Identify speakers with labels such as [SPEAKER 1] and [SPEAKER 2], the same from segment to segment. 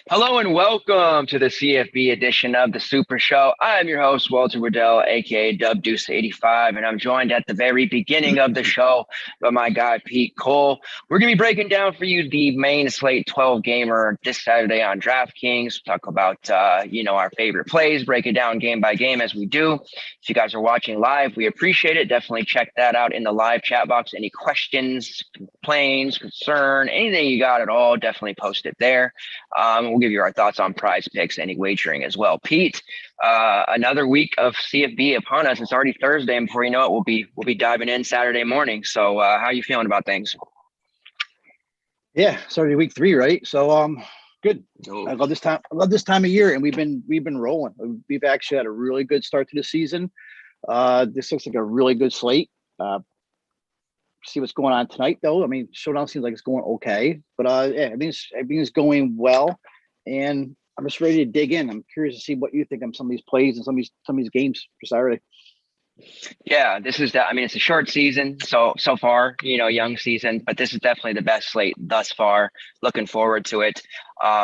[SPEAKER 1] Hello and welcome to the CFB edition of the Super Show. I'm your host, Walter Waddell, aka Dub Deuce 85, and I'm joined at the very beginning of the show by my guy Pete Cole. We're going to be breaking down for you the main slate 12 gamer this Saturday on DraftKings. Talk about our favorite plays, break it down game by game as we do. If you guys are watching live, we appreciate it. Definitely check that out in the live chat box. Any questions, complaints, concern, anything you got at all, definitely post it there. We'll give you our thoughts on prize picks, any wagering as well. Pete, another week of CFB upon us. It's already Thursday, and before you know it, we'll be diving in Saturday morning. So how are you feeling about things?
[SPEAKER 2] Yeah, it's already week 3, right? So good. I love this time. I love this time of year, and we've been rolling. We've actually had a really good start to the season. This looks like a really good slate. See what's going on tonight, though. I mean, showdown seems like it's going okay, but yeah, everything's going well, and I'm just ready to dig in. I'm curious to see what you think on some of these plays and some of these games for Saturday.
[SPEAKER 1] Yeah, it's a short season so far, young season, but this is definitely the best slate thus far. Looking forward to it.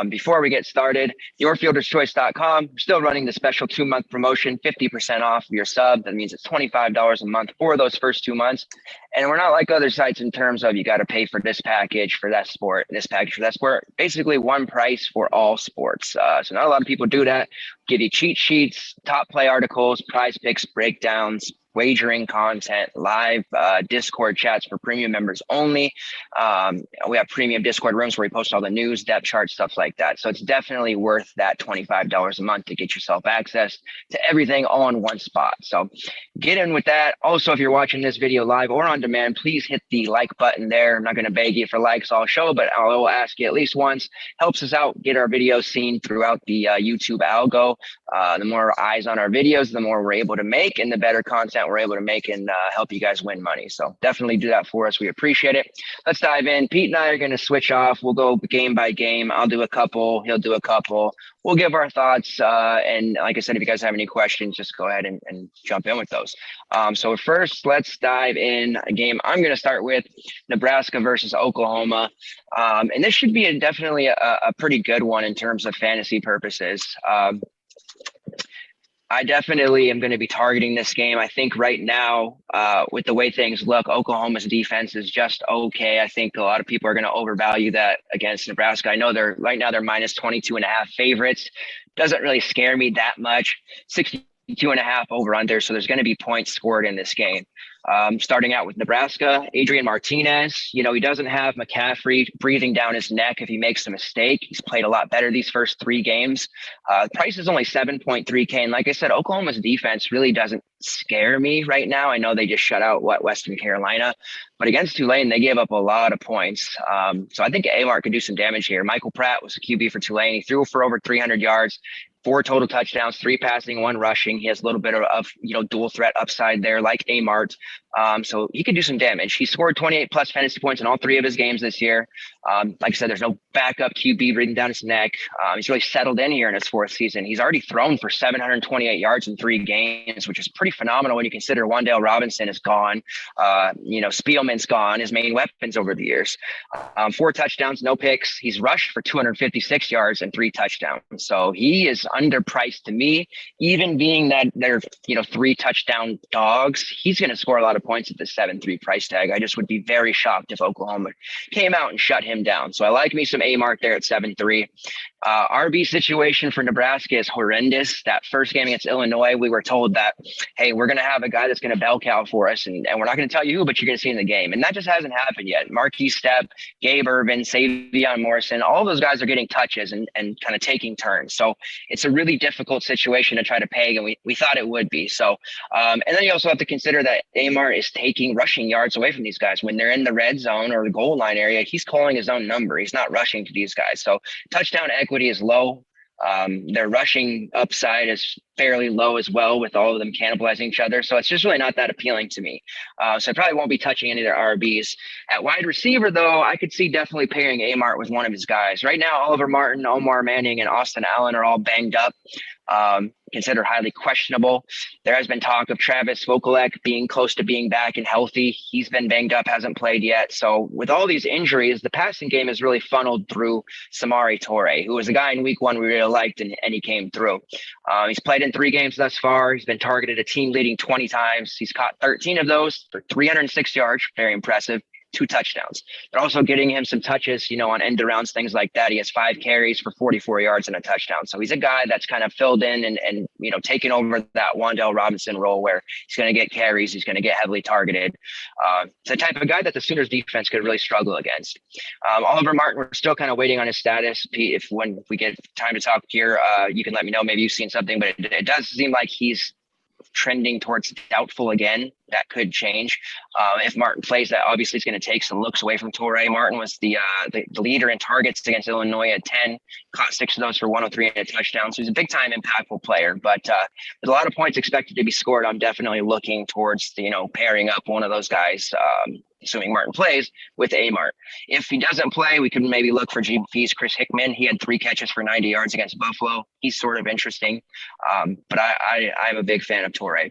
[SPEAKER 1] Before we get started, yourfielderschoice.com, still running the special 2-month promotion, 50% off your sub. That means it's $25 a month for those first 2 months. And we're not like other sites in terms of you got to pay for this package for that sport, this package for that sport. Basically one price for all sports. So not a lot of people do that. Give you cheat sheets, top play articles, prize picks, breakdowns, wagering content, live Discord chats for premium members only. We have premium Discord rooms where we post all the news, depth charts, stuff like that. So it's definitely worth that $25 a month to get yourself access to everything all in one spot. So get in with that. Also, if you're watching this video live or on demand, please hit the like button there. I'm not going to beg you for likes all show, but I will ask you at least once. Helps us out, get our videos seen throughout the YouTube algo. The more eyes on our videos, the more we're able to make, and the better content we're able to make and help you guys win money. So definitely do that for us. We appreciate it. Let's dive in. Pete and I are going to switch off. We'll go game by game. I'll do a couple. He'll do a couple. We'll give our thoughts. And like I said, if you guys have any questions, just go ahead and jump in with those. So first, let's dive in a game. I'm going to start with Nebraska versus Oklahoma. And this should be definitely a pretty good one in terms of fantasy purposes. I definitely am going to be targeting this game. I think right now, with the way things look, Oklahoma's defense is just okay. I think a lot of people are going to overvalue that against Nebraska. I know they're minus 22.5 favorites. Doesn't really scare me that much. 62.5 over under. So there's going to be points scored in this game. Starting out with Nebraska, Adrian Martinez, he doesn't have McCaffrey breathing down his neck if he makes a mistake. He's played a lot better these first 3 games. Price is only 7.3K. And like I said, Oklahoma's defense really doesn't scare me right now. I know they just shut out Western Carolina, but against Tulane, they gave up a lot of points. So I think Amar could do some damage here. Michael Pratt was a QB for Tulane. He threw for over 300 yards. 4 total touchdowns, 3 passing, 1 rushing. He has a little bit of dual threat upside there, like Amart. So he could do some damage. He scored 28 plus fantasy points in all 3 of his games this year. Like I said, there's no backup QB breathing down his neck. He's really settled in here in his 4th season. He's already thrown for 728 yards in 3 games, which is pretty phenomenal when you consider Wan'Dale Robinson is gone. Spielman's gone, his main weapons over the years. 4 touchdowns, no picks. He's rushed for 256 yards and 3 touchdowns. So he is underpriced to me, even being that they're 3 touchdown dogs. He's going to score a lot of points at the 7.3 price tag. I just would be very shocked if Oklahoma came out and shut him down. So I like me some Amart there at 7.3. RB situation for Nebraska is horrendous. That first game against Illinois, we were told that, hey, we're going to have a guy that's going to bell cow for us, and we're not going to tell you who, but you're going to see in the game. And that just hasn't happened yet. Marquise Stepp, Gabe Ervin, Savion Morrison, all those guys are getting touches and kind of taking turns. So it's a really difficult situation to try to peg, and we thought it would be. So, and then you also have to consider that Amart is taking rushing yards away from these guys. When they're in the red zone or the goal line area, he's calling his own number. He's not rushing to these guys. So touchdown equity is low. Their rushing upside is fairly low as well, with all of them cannibalizing each other. So it's just really not that appealing to me. So I probably won't be touching any of their RBs. At wide receiver, though, I could see definitely pairing Amart with one of his guys. Right now, Oliver Martin, Omar Manning, and Austin Allen are all banged up, considered highly questionable. There has been talk of Travis Vokolek being close to being back and healthy. He's been banged up, hasn't played yet. So with all these injuries, the passing game is really funneled through Samori Toure, who was a guy in week 1 we really liked, and he came through. He's played in 3 games thus far. He's been targeted a team leading 20 times. He's caught 13 of those for 306 yards. Very impressive. 2 touchdowns. They're also getting him some touches, on end arounds, things like that. He has 5 carries for 44 yards and a touchdown. So he's a guy that's kind of filled in and taking over that Wan'Dale Robinson role where he's going to get carries. He's going to get heavily targeted. It's the type of guy that the Sooners defense could really struggle against. Oliver Martin, we're still kind of waiting on his status. Pete, when we get time to talk here, you can let me know. Maybe you've seen something, but it does seem like he's trending towards doubtful again. That could change. If Martin plays, that obviously is going to take some looks away from Toure. Martin was the leader in targets against Illinois at 10, caught 6 of those for 103 and a touchdown. So he's a big time impactful player, but with a lot of points expected to be scored, I'm definitely looking towards pairing up one of those guys, assuming Martin plays, with Amart. If he doesn't play, we could maybe look for GP's Chris Hickman. He had 3 catches for 90 yards against Buffalo. He's sort of interesting, but I'm a big fan of Toure.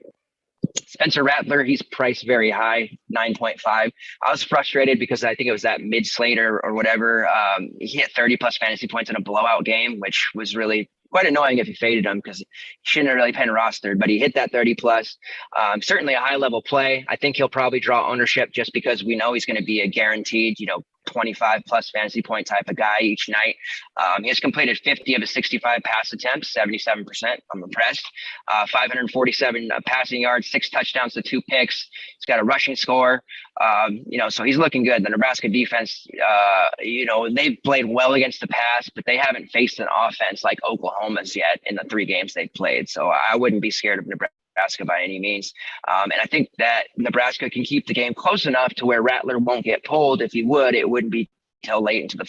[SPEAKER 1] Spencer Rattler, he's priced very high, 9.5. I was frustrated because I think it was that mid-slate or whatever. He hit 30 plus fantasy points in a blowout game, which was really quite annoying if you faded him because he shouldn't have really been rostered, but he hit that 30 plus. Certainly a high level play. I think he'll probably draw ownership just because we know he's going to be a guaranteed, 25 plus fantasy point type of guy each night. He has completed 50 of his 65 pass attempts, 77%. I'm impressed. 547 passing yards, 6 touchdowns to 2 picks. He's got a rushing score. So he's looking good. The Nebraska defense, they've played well against the pass, but they haven't faced an offense like Oklahoma's yet in the 3 games they've played. So I wouldn't be scared of Nebraska by any means. And I think that Nebraska can keep the game close enough to where Rattler won't get pulled. If he would, it wouldn't be till late into the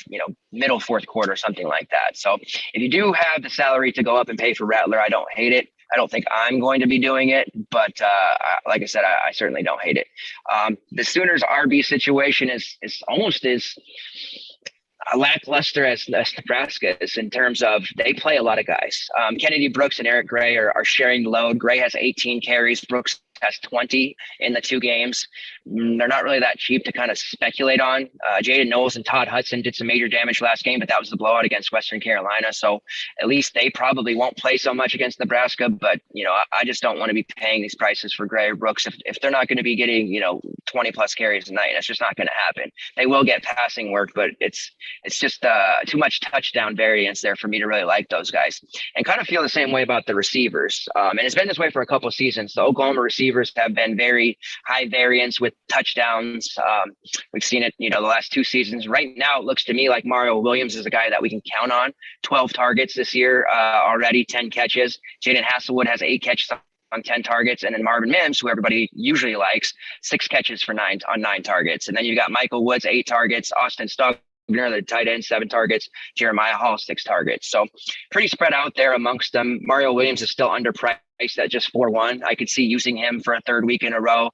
[SPEAKER 1] middle 4th quarter, something like that. So if you do have the salary to go up and pay for Rattler, I don't hate it. I don't think I'm going to be doing it, but like I said, I certainly don't hate it. The Sooners RB situation is almost as lackluster as Nebraska is in terms of they play a lot of guys. Kennedy Brooks and Eric Gray are sharing the load. Gray has 18 carries. Brooks has 20 in the 2 games. They're not really that cheap to kind of speculate on. Jaden Knowles and Todd Hudson did some major damage last game, but that was the blowout against Western Carolina. So at least they probably won't play so much against Nebraska. But, I just don't want to be paying these prices for Gray or Brooks if they're not going to be getting, 20 plus carries a night. That's just not going to happen. They will get passing work, but it's just too much touchdown variance there for me to really like those guys. And kind of feel the same way about the receivers. And it's been this way for a couple of seasons. The Oklahoma receivers have been very high variance with touchdowns. We've seen it, the last 2 seasons. Right now, it looks to me like Mario Williams is a guy that we can count on. 12 targets this year already, 10 catches. Jaden Hasselwood has 8 catches on 10 targets. And then Marvin Mims, who everybody usually likes, 6 catches for 9 targets. And then you've got Michael Woods, 8 targets. Austin Stogg the tight end, 7 targets. Jeremiah Hall, 6 targets. So pretty spread out there amongst them. Mario Williams is still underpriced at just 4-1. I could see using him for a third week in a row.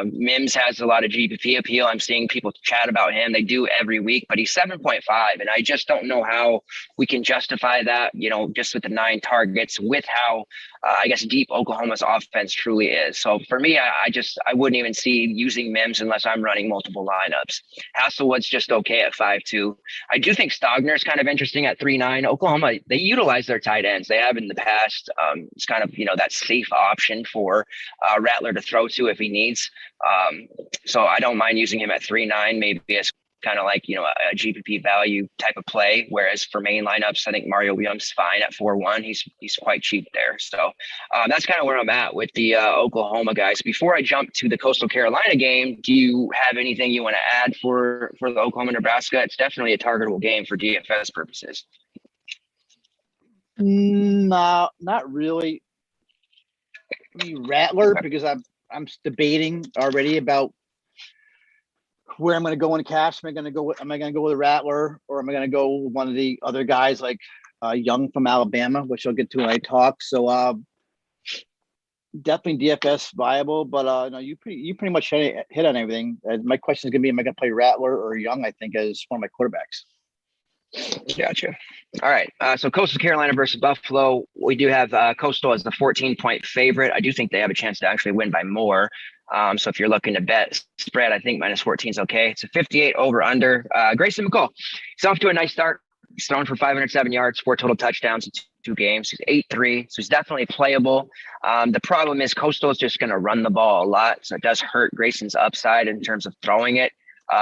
[SPEAKER 1] Mims has a lot of GPP appeal. I'm seeing people chat about him. They do every week, but he's 7.5. And I just don't know how we can justify that, just with the 9 targets, with how, I guess, deep Oklahoma's offense truly is. So for me, I wouldn't even see using Mims unless I'm running multiple lineups. Hasselwood's just okay at 5.2. I do think Stogner's kind of interesting at 3.9. Oklahoma, they utilize their tight ends. They have in the past. It's kind of, that safe option for Rattler to throw to if he needs. So I don't mind using him at 3.9, maybe as kind of like, a GPP value type of play. Whereas for main lineups, I think Mario Williams fine at 4.1. He's quite cheap there. So that's kind of where I'm at with the Oklahoma guys. Before I jump to the Coastal Carolina game, do you have anything you want to add for the Oklahoma Nebraska? It's definitely a targetable game for DFS purposes.
[SPEAKER 2] No, not really. Rattler, because I'm debating already about where I'm going to go in cash. Am I going to go with a Rattler, or am I going to go with one of the other guys like Young from Alabama, which I'll get to when I talk. So definitely DFS viable, but no, you pretty much hit on everything. My question is going to be, am I going to play Rattler or Young? I think as one of my quarterbacks.
[SPEAKER 1] Gotcha. All right. So Coastal Carolina versus Buffalo. We do have Coastal as the 14-point favorite. I do think they have a chance to actually win by more. So if you're looking to bet spread, I think -14 is okay. It's a 58 over under. Grayson McCall, he's off to a nice start. He's thrown for 507 yards, 4 total touchdowns in 2 games. He's 8-3, so he's definitely playable. The problem is Coastal is just going to run the ball a lot, so it does hurt Grayson's upside in terms of throwing it.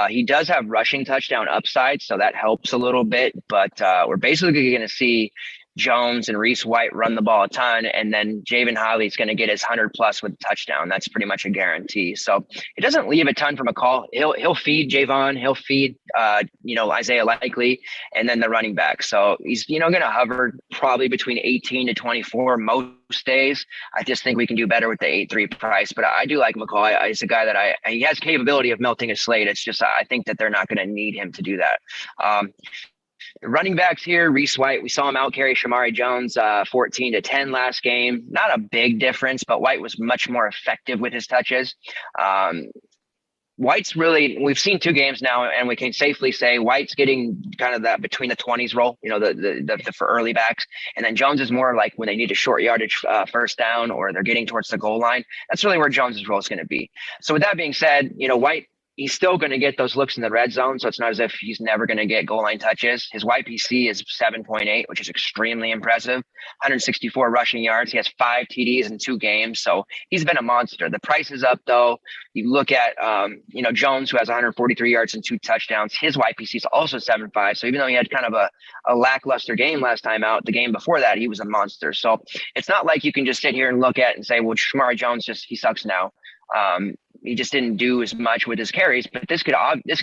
[SPEAKER 1] He does have rushing touchdown upside, so that helps a little bit. But we're basically going to see Jones and Reese White run the ball a ton, and then Javen Holly's going to get his 100+ with a touchdown. That's pretty much a guarantee. So it doesn't leave a ton from a call. He'll feed Javon, he'll feed Isaiah Likely, and then the running back. So he's going to hover probably between 18 to 24 most days. I just think we can do better with the 8.3 price. But I do like McCall. He's a guy that he has capability of melting a slate. It's just I think that they're not going to need him to do that. Running backs here, Reese White, we saw him out carry Shamari Jones 14-10 last game. Not a big difference, but White was much more effective with his touches. White's really, we've seen 2 games now, and we can safely say White's getting kind of that between the 20s role, the for early backs. And then Jones is more like when they need a short yardage first down, or they're getting towards the goal line. That's really where Jones's role is going to be. So with that being said, White, he's still going to get those looks in the red zone. So it's not as if he's never going to get goal line touches. His YPC is 7.8, which is extremely impressive. 164 rushing yards. He has 5 TDs in 2 games. So he's been a monster. The price is up though. You look at, Jones, who has 143 yards and 2 touchdowns. His YPC is also 7.5. So even though he had kind of a lackluster game last time out, the game before that, he was a monster. So it's not like you can just sit here and look at and say, well, Shamari Jones he sucks now. He just didn't do as much with his carries, but this could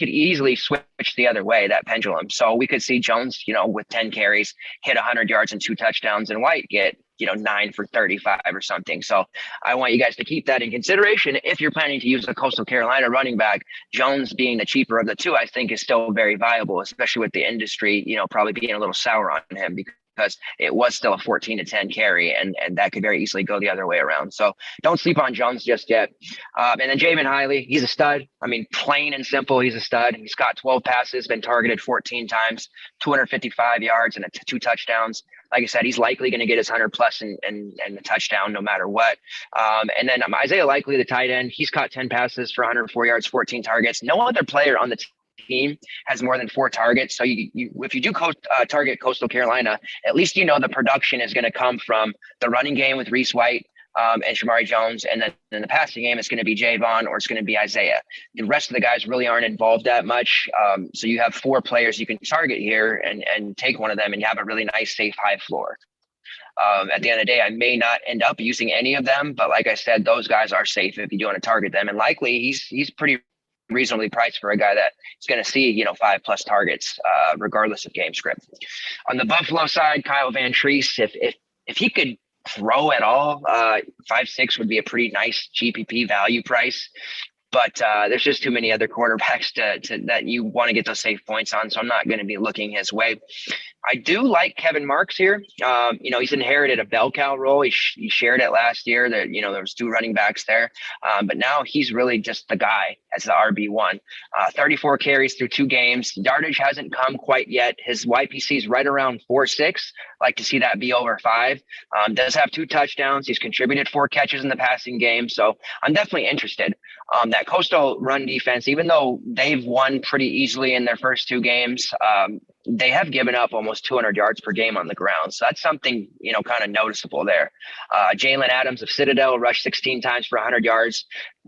[SPEAKER 1] easily switch the other way, that pendulum. So we could see Jones, with 10 carries, hit 100 yards and 2 touchdowns, and White get, 9 for 35 or something. So I want you guys to keep that in consideration. If you're planning to use a Coastal Carolina running back, Jones being the cheaper of the 2, I think is still very viable, especially with the industry, probably being a little sour on him because it was still a 14-10 carry, and that could very easily go the other way around. So don't sleep on Jones just yet. And then Javen Hiley, he's a stud. I mean, plain and simple, he's a stud. He's got 12 passes, been targeted 14 times, 255 yards and 2 touchdowns. Like I said, he's likely going to get his 100+ and the touchdown no matter what. And then Isaiah Likely, the tight end, he's caught 10 passes for 104 yards, 14 targets. No other player on the team has more than 4 targets. So if you do target Coastal Carolina, at least the production is going to come from the running game with Reese White and Shamari Jones, and then in the passing game, it's going to be Javon or it's going to be Isaiah. The rest of the guys really aren't involved that much. So you have 4 players you can target here and take one of them, and you have a really nice, safe, high floor. At the end of the day, I may not end up using any of them, but like I said, those guys are safe if you do want to target them. And likely he's pretty reasonably priced for a guy that is going to see 5+ targets regardless of game script. On the Buffalo side, Kyle Van Treese, if he could throw at all, 5.6 would be a pretty nice GPP value price. But there's just too many other quarterbacks to that you want to get those safe points on. So I'm not going to be looking his way. I do like Kevin Marks here. He's inherited a bell cow role. He shared it last year that, there was 2 running backs there. But now he's really just the guy as the RB1. 34 carries through 2 games. Yardage hasn't come quite yet. His YPC is right around 4.6. Like to see that be over 5. Does have 2 touchdowns. He's contributed 4 catches in the passing game. So I'm definitely interested. That Coastal run defense, even though they've won pretty easily in their first 2 games, they have given up almost 200 yards per game on the ground. So that's something, kind of noticeable there. Jalen Adams of Citadel rushed 16 times for 100 yards.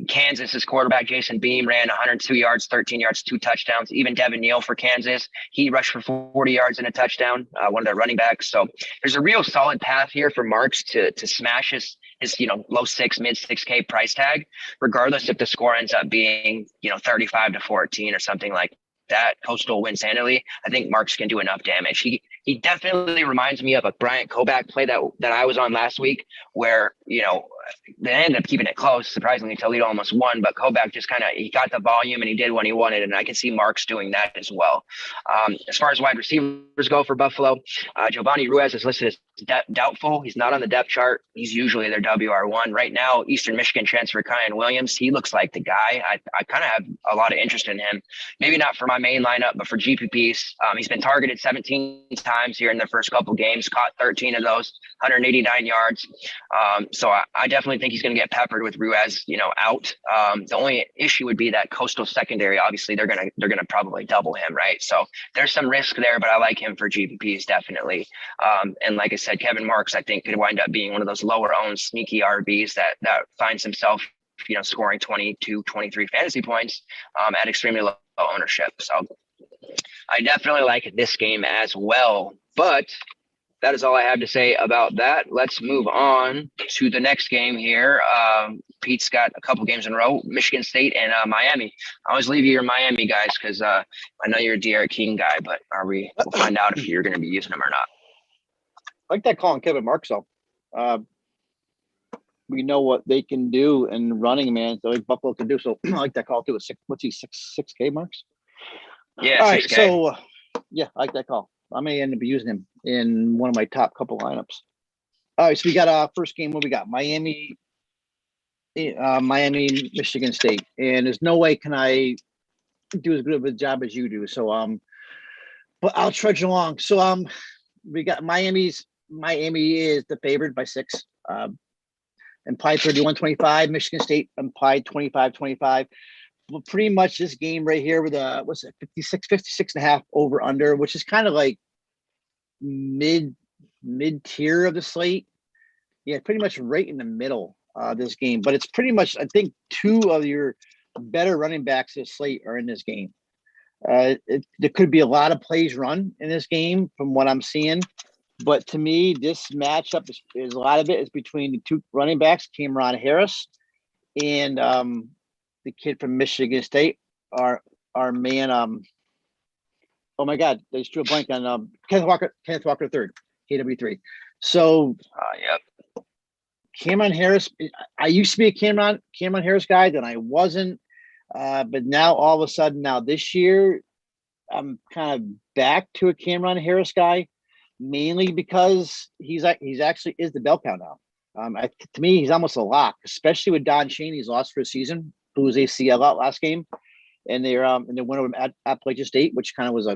[SPEAKER 1] Kansas's quarterback, Jason Beam, ran 102 yards, 13 yards, 2 touchdowns. Even Devin Neal for Kansas, he rushed for 40 yards and a touchdown, one of their running backs. So there's a real solid path here for Marks to smash his low 6, mid 6K price tag, regardless if the score ends up being, 35-14 or something like that. Coastal wins handily. I think Marks can do enough damage. He definitely reminds me of a Bryant Koback play that I was on last week, where they ended up keeping it close, surprisingly, Toledo almost won, but Koback just he got the volume and he did what he wanted, and I can see Marks doing that as well. As far as wide receivers go for Buffalo, Giovanni Ruiz is listed as doubtful. He's not on the depth chart. He's usually their WR1. Right now, Eastern Michigan transfer Kyan Williams, he looks like the guy. I kind of have a lot of interest in him. Maybe not for my main lineup, but for GPPs. He's been targeted 17 times here in the first couple games, caught 13 of those, 189 yards. So I definitely think he's going to get peppered with Ruiz, out. The only issue would be that Coastal secondary. Obviously, they're gonna probably double him, right? So there's some risk there, but I like him for GPPs definitely. And like I said, Kevin Marks, I think, could wind up being one of those lower owned sneaky RBs that finds himself, scoring 22, 23 fantasy points at extremely low ownership. So I definitely like this game as well. But that is all I have to say about that. Let's move on to the next game here. Pete's got a couple games in a row, Michigan State and Miami. I always leave you your Miami guys because I know you're a Derrick King guy, but we'll find out if you're going to be using them or not.
[SPEAKER 2] I like that call on Kevin Marks, though. We know what they can do in running, man. So like Buffalo can do. So I like that call too. What's he, 6K Marks?
[SPEAKER 1] Yeah,
[SPEAKER 2] all
[SPEAKER 1] 6K.
[SPEAKER 2] Right, so I like that call. I may end up using him in one of my top couple lineups. All right, so we got first game. What we got? Miami, Michigan State, and there's no way can I do as good of a job as you do. So but I'll trudge along. So we got Miami is the favorite by 6. Implied 31-25. Michigan State implied 25-25. Well, pretty much this game right here with 56.5 over under, which is kind of like mid tier of the slate. Yeah, pretty much right in the middle this game. But it's pretty much, I think, 2 of your better running backs this slate are in this game. There could be a lot of plays run in this game from what I'm seeing. But to me, this matchup is a lot of it is between the 2 running backs, Cameron Harris and the kid from Michigan State, our man. Oh my God, they just drew a blank on Kenneth Walker III, KW3. So,
[SPEAKER 1] yep.
[SPEAKER 2] Cameron Harris. I used to be a Cameron Harris guy, then I wasn't. But now all of a sudden, this year, I'm kind of back to a Cameron Harris guy, mainly because he's actually is the bell cow now. To me, he's almost a lock, especially with Don Chaney's loss for a season, who was ACL out last game, and they went over at Appalachian State, which kind of was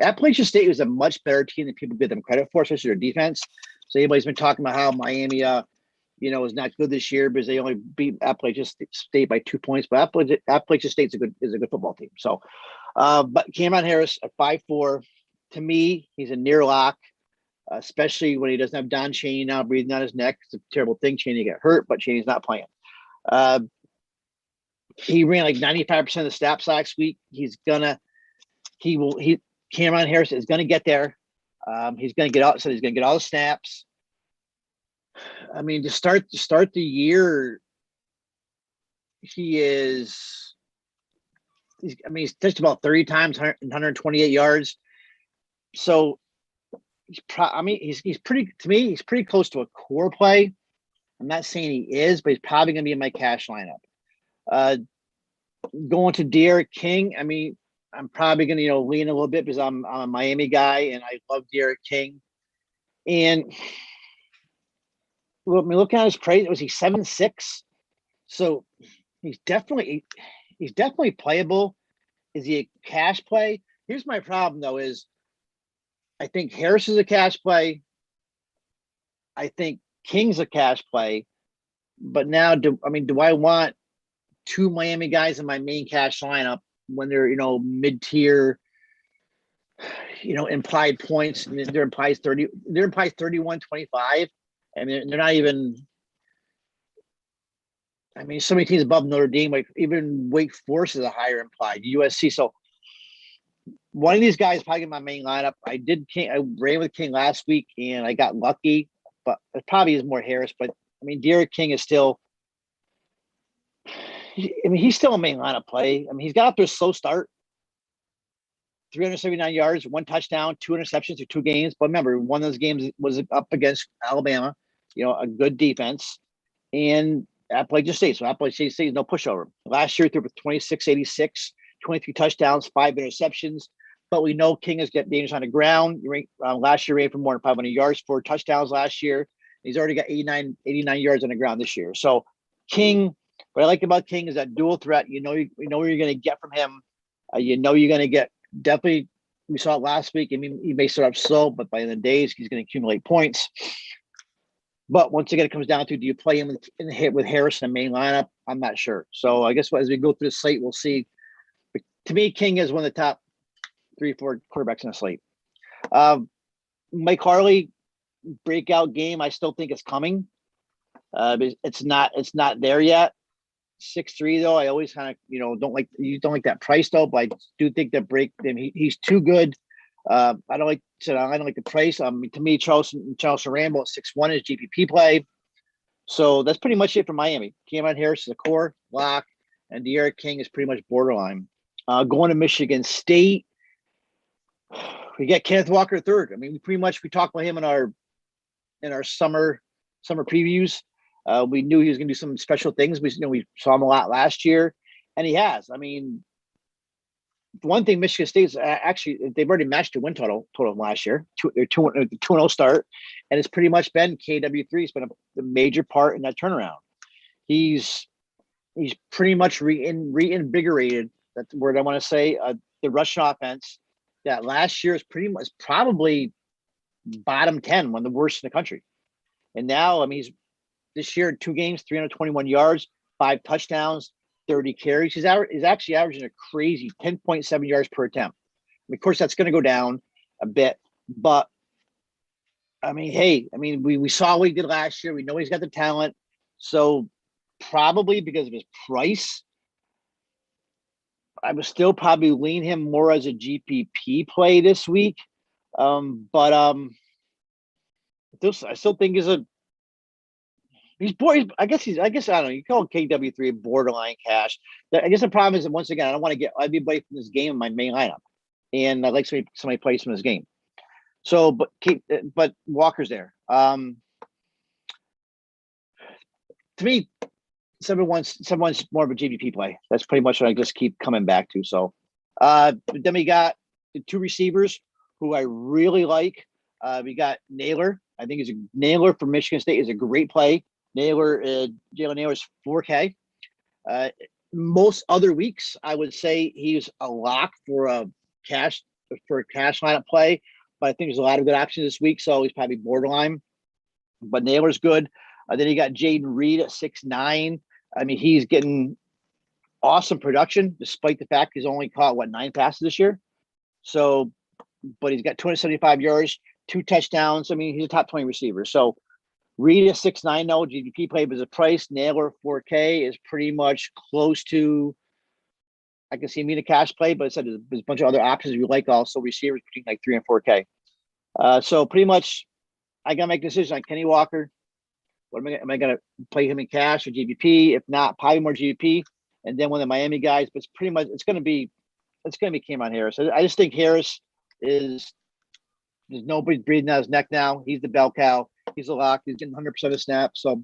[SPEAKER 2] Appalachian State was a much better team than people give them credit for, especially their defense. So everybody's been talking about how Miami, is not good this year because they only beat Appalachian State by 2 points. But Appalachian State is a good football team. So, but Cameron Harris at 5'4", to me, he's a near lock. Especially when he doesn't have Don Chaney now breathing on his neck. It's a terrible thing. Chaney got hurt, but Chaney's not playing. He ran like 95% of the snaps last week. Cameron Harris is going to get there. He's going to get out. So he's going to get all the snaps. I mean, to start the year, he's touched about 30 times, 128 yards. So he's pretty close to a core play. I'm not saying he is, but he's probably going to be in my cash lineup. Going to Derrick King. I mean, I'm probably going to, lean a little bit because I'm a Miami guy and I love Derrick King. And looking at his price, was he 7'6"? So he's definitely playable. Is he a cash play? Here's my problem though: is I think Harris is a cash play. I think King's a cash play. But now, do I want two Miami guys in my main cash lineup when they're mid-tier, implied points? They're implied 30. They're implied 31.25. And they're not even. I mean, so many teams above Notre Dame, like even Wake Forest is a higher implied, USC. So one of these guys probably in my main lineup. I ran with King last week and I got lucky, but it probably is more Harris. But I mean, Derrick King is still. He's still a main lineup play. I mean, he's got off to a slow start. 379 yards, 1 touchdown, 2 interceptions through 2 games. But remember, one of those games was up against Alabama, a good defense. And Appalachian State. So Appalachian State is no pushover. Last year, he threw for 26-86, 23 touchdowns, 5 interceptions. But we know King has got dangerous on the ground. Last year, he ran for more than 500 yards, 4 touchdowns last year. He's already got 89 yards on the ground this year. So King, what I like about King is that dual threat. You know what you're going to get from him. You're going to get definitely. We saw it last week. I mean, he may start up slow, but by the end of the days, he's going to accumulate points. But once again, it comes down to, do you play him in the hit with Harris in the main lineup? I'm not sure. So I guess as we go through the slate, we'll see. But to me, King is one of the top 3-4 quarterbacks in the slate. Mike Harley, breakout game. I still think it's coming. But it's not there yet. 6'3" though. I always kind of don't like that price though, but I do think that he's too good. I don't like the price. To me, Charles Rambo at 6'1" is GPP play. So that's pretty much it for Miami. Cameron Harris is a core lock, and Derrick King is pretty much borderline. Going to Michigan State, we get Kenneth Walker third. I mean, we talked about him in our summer previews. We knew he was going to do some special things. We saw him a lot last year, and he has. I mean, one thing Michigan State is actually, they've already matched the win total last year. They're 2-0 start, and it's pretty much been KW3. It's been a major part in that turnaround. He's pretty much reinvigorated. That's the word I want to say. The rushing offense that last year is probably bottom 10, one of the worst in the country. And now, I mean, this year 2 games, 321 yards, 5 touchdowns, 30 carries. He's actually averaging a crazy 10.7 yards per attempt. I mean, of course, that's going to go down a bit, but I mean, we saw what he did last year. We know he's got the talent. So probably because of his price, I would still probably lean him more as a GPP play this week. But I still think he's bored. I guess I don't know. You call KW3 borderline cash. I guess the problem is that, once again, I don't want to get everybody from this game in my main lineup, and I'd like somebody plays from this game. So, but Walker's there. To me, 7-1's more of a GPP play. That's pretty much what I just keep coming back to. So, then we got the 2 receivers who I really like. We got Naylor. I think Naylor from Michigan State is a great play. Jalen Naylor's 4K. Most other weeks, I would say he's a lock for a cash lineup play, but I think there's a lot of good options this week, so he's probably borderline. But Naylor's good. Then you got Jaden Reid at 6'9". I mean, he's getting awesome production, despite the fact he's only caught 9 passes this year. So, but he's got 275 yards, 2 touchdowns. I mean, he's a top 20 receiver. So Reid at 6'9", no GPP play, but his price. Naylor 4K is pretty much close to. I can see him in a cash play, but I said there's a bunch of other options we like. Also, receivers between like 3 and 4K. So pretty much, I gotta make a decision on Kenny Walker. What am I gonna play him in cash or GPP? If not, probably more GPP. And then one of the Miami guys, but it's gonna be Cameron Harris. I just think Harris is. There's nobody breathing out his neck now. He's the bell cow. He's a lock. He's getting 100% of snaps. So